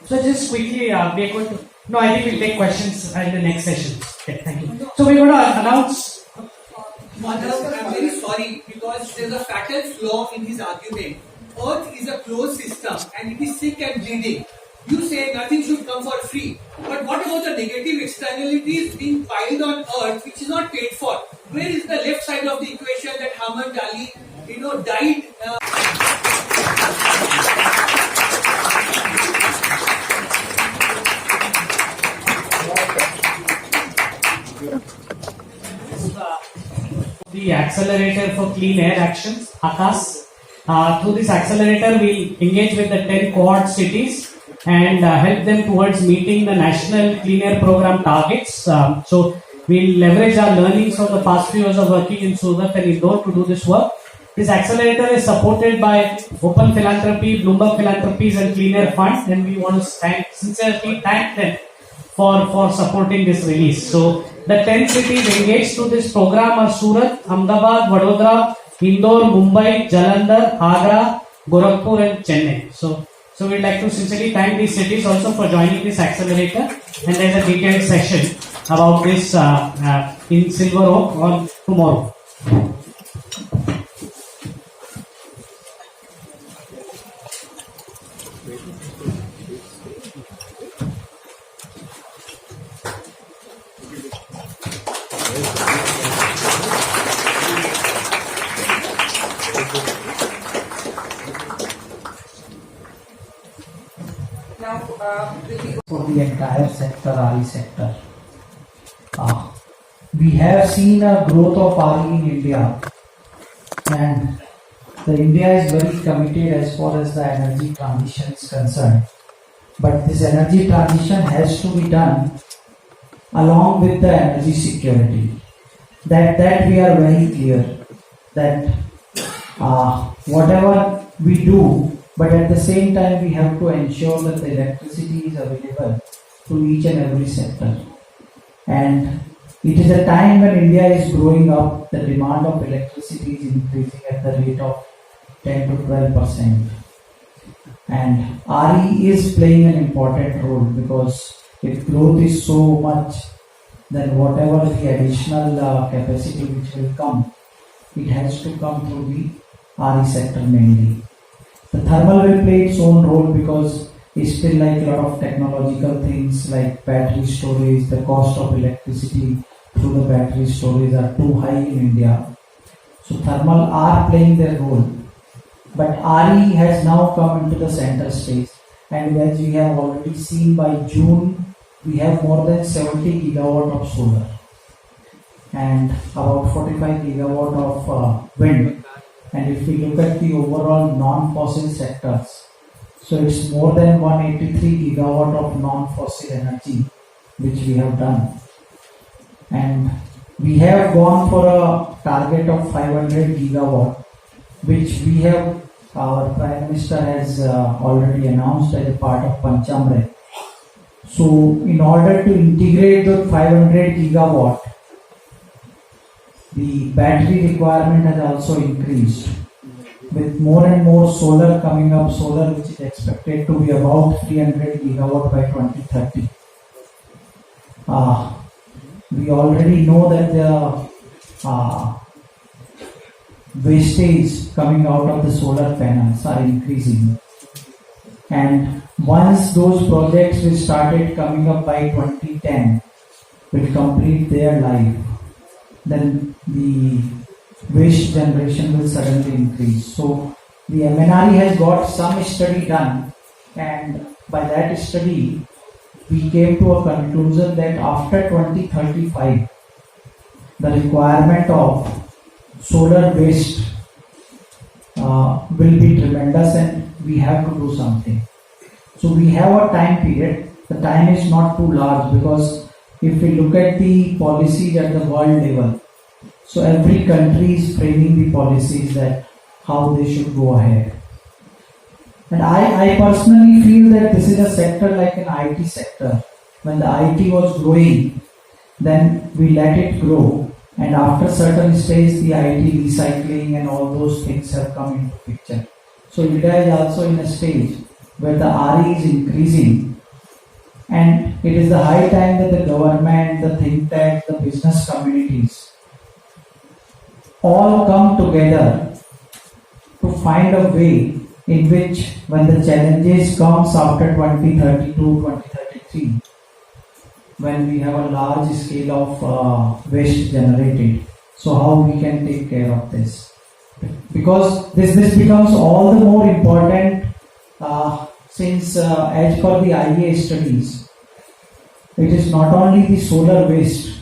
[SPEAKER 3] So just quickly, we are going to. No, I think we'll take questions in the next session. Okay, thank you. So we're going to announce.
[SPEAKER 7] Madhav, I'm very sorry because there's a fatal flaw in his argument. Earth is a closed system and it is sick and bleeding. You say nothing should come for free. But what about the negative externalities being piled on Earth which is not paid for? Where is the left side of the equation that Muhammad Ali, died?
[SPEAKER 3] The accelerator for clean air actions, ACAS. Through this accelerator, we'll engage with the 10 cohort cities and help them towards meeting the national clean air program targets. So we'll leverage our learnings from the past few years of working in Surat and Indore to do this work. This accelerator is supported by Open Philanthropy, Bloomberg Philanthropies and Clean Air Fund, and we want to sincerely thank them for supporting this release. So the 10 cities engaged to this program are Surat, Ahmedabad, Vadodara, Indore, Mumbai, Jalandhar, Agra, Gorakhpur and Chennai. So we'd like to sincerely thank these cities also for joining this accelerator, and there's a detailed session about this in Silver Oak on tomorrow.
[SPEAKER 8] For the entire sector, RE sector. We have seen a growth of RE in India, and India is very committed as far as the energy transition is concerned. But this energy transition has to be done along with the energy security. That we are very clear that whatever we do, but at the same time we have to ensure that the electricity is available to each and every sector. And it is a time when India is growing up, the demand of electricity is increasing at the rate of 10 to 12%. And RE is playing an important role, because if growth is so much, then whatever the additional capacity which will come, it has to come through the RE sector mainly. The thermal will play its own role, because it's still like a lot of technological things like battery storage, the cost of electricity through the battery storage are too high in India. So thermal are playing their role. But RE has now come into the center stage, and as we have already seen, by June we have more than 70 gigawatt of solar and about 45 gigawatt of wind. And if we look at the overall non-fossil sectors, so it's more than 183 gigawatt of non-fossil energy which we have done. And we have gone for a target of 500 gigawatt, which we have, our Prime Minister has already announced as a part of Panchamrit. So in order to integrate the 500 gigawatt, the battery requirement has also increased, with more and more solar coming up, solar which is expected to be about 300 gigawatt by 2030. We already know that the wastage coming out of the solar panels are increasing, and once those projects which started coming up by 2010 will complete their life, then the waste generation will suddenly increase. So the MNRE has got some study done, and by that study we came to a conclusion that after 2035 the requirement of solar waste will be tremendous, and we have to do something. So we have a time period. The time is not too large, because if we look at the policies at the world level, so every country is framing the policies that how they should go ahead. And I personally feel that this is a sector like an IT sector. When the IT was growing, then we let it grow, and after certain stage the IT recycling and all those things have come into picture. So India is also in a stage where the RE is increasing, And it is the high time that the government, the think tank, the business communities all come together to find a way in which when the challenges comes after 2032, 2033, when we have a large scale of waste generated, so how we can take care of this. Because this becomes all the more important since as per the IEA studies, it is not only the solar waste,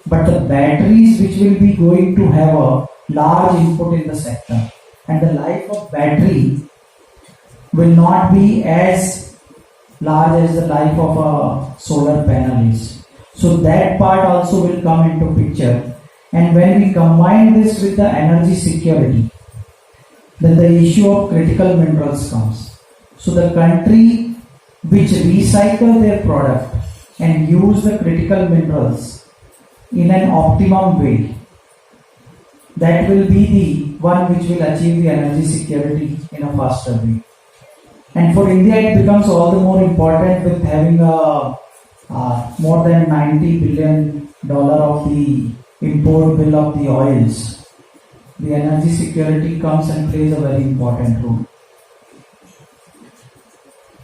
[SPEAKER 8] but the batteries which will be going to have a large input in the sector. And the life of battery will not be as large as the life of a solar panel is. So that part also will come into picture. And when we combine this with the energy security, then the issue of critical minerals comes. So the country which recycle their product and use the critical minerals in an optimum way, that will be the one which will achieve the energy security in a faster way. And for India, it becomes all the more important with having a more than $90 billion of the import bill of the oils. The energy security comes and plays a very important role.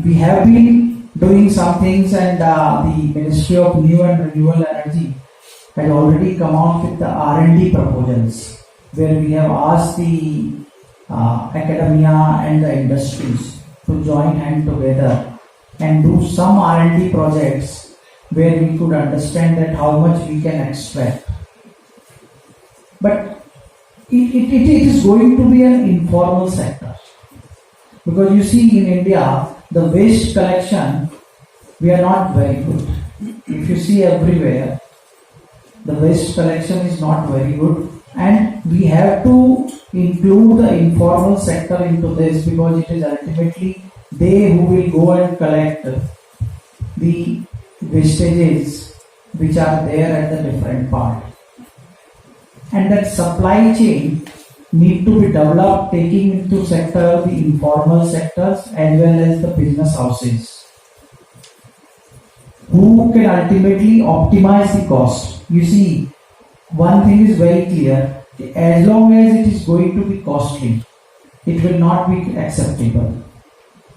[SPEAKER 8] We have been doing some things, and the Ministry of New and Renewable Energy has already come out with the R&D proposals, where we have asked the academia and the industries to join hand together and do some R&D projects where we could understand that how much we can extract. But it is going to be an informal sector, because you see in India the waste collection, we are not very good. If you see everywhere, the waste collection is not very good, and we have to include the informal sector into this, because it is ultimately they who will go and collect the wastages which are there at the different part. And that supply chain need to be developed, taking into sector the informal sectors as well as the business houses, who can ultimately optimize the cost. You see, one thing is very clear: as long as it is going to be costly, it will not be acceptable.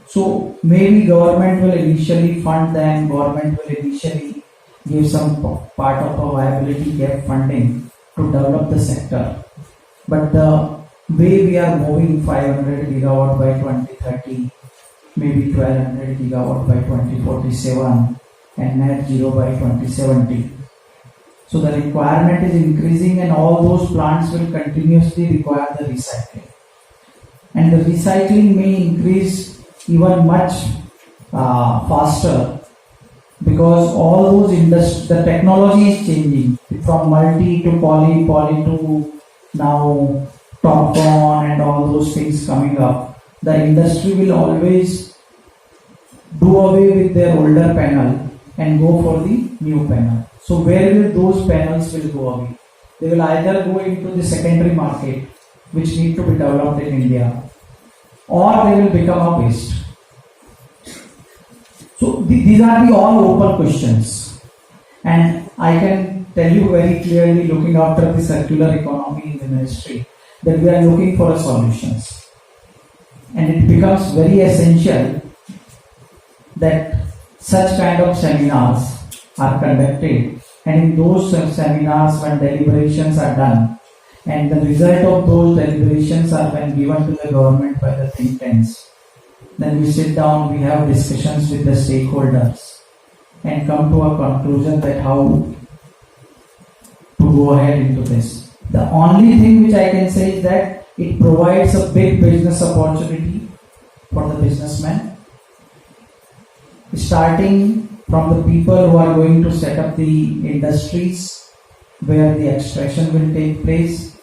[SPEAKER 8] So maybe government will initially fund them, government will initially give some part of a viability gap funding to develop the sector. But the way we are moving 500 gigawatt by 2030, maybe 1200 gigawatt by 2047, and net zero by 2070. So the requirement is increasing, and all those plants will continuously require the recycling. And the recycling may increase even much faster, because all those the technology is changing from multi to poly to now top-on and all those things coming up. The industry will always do away with their older panel and go for the new panel. So where will those panels will go away? They will either go into the secondary market, which need to be developed in India, or they will become a waste. So these are the all open questions, and I can tell you very clearly, looking after the circular economy in the ministry, that we are looking for solutions, and it becomes very essential that such kind of seminars are conducted, and in those seminars, when deliberations are done, and the result of those deliberations are when given to the government by the think tanks, then we sit down, we have discussions with the stakeholders and come to a conclusion that how to go ahead into this. The only thing which I can say is that it provides a big business opportunity for the businessmen, starting from the people who are going to set up the industries where the extraction will take place,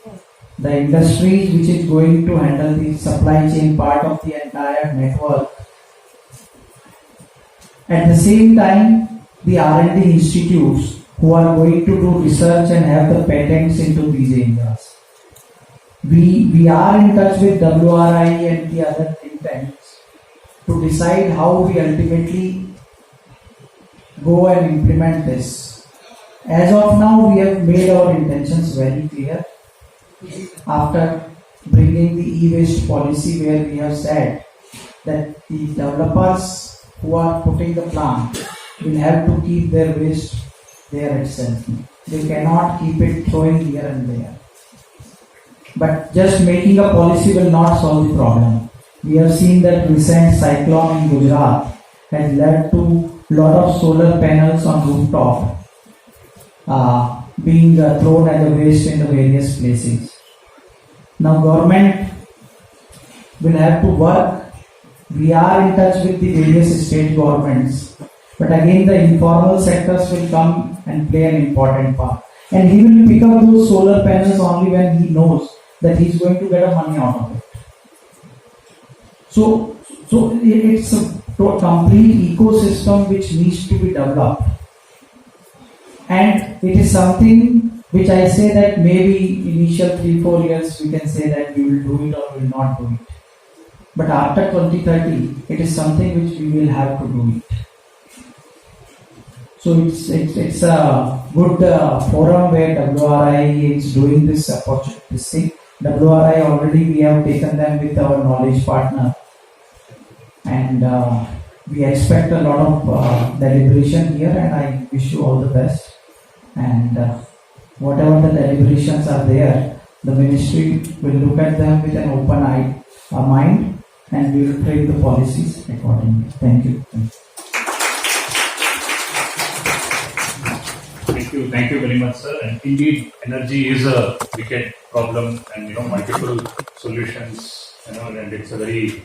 [SPEAKER 8] the industries which is going to handle the supply chain part of the entire network. At the same time, the R&D institutes who are going to do research and have the patents into these areas. We are in touch with WRI and the other think tanks to decide how we ultimately go and implement this. As of now, we have made our intentions very clear. After bringing the e-waste policy, where we have said that the developers who are putting the plant will have to keep their waste there itself. They cannot keep it throwing here and there. But just making a policy will not solve the problem. We have seen that recent cyclone in Gujarat has led to lot of solar panels on rooftop being thrown as a waste in the various places. Now government will have to work. We are in touch with the various state governments, but again the informal sectors will come and play an important part. And he will pick up those solar panels only when he knows that he is going to get a money out of it. So it's a complete ecosystem which needs to be developed. And it is something which I say that maybe initial 3-4 years we can say that we will do it or will not do it. But after 2030, it is something which we will have to do it. So it's a good forum where WRI is doing this thing. WRI already we have taken them with our knowledge partner, and we expect a lot of deliberation here, and I wish you all the best. And whatever the deliberations are there, the ministry will look at them with an open eye, mind, and we will frame the policies accordingly. Thank you.
[SPEAKER 9] Thank you very much, sir. And indeed, energy is a wicked problem, and multiple solutions. And it's a very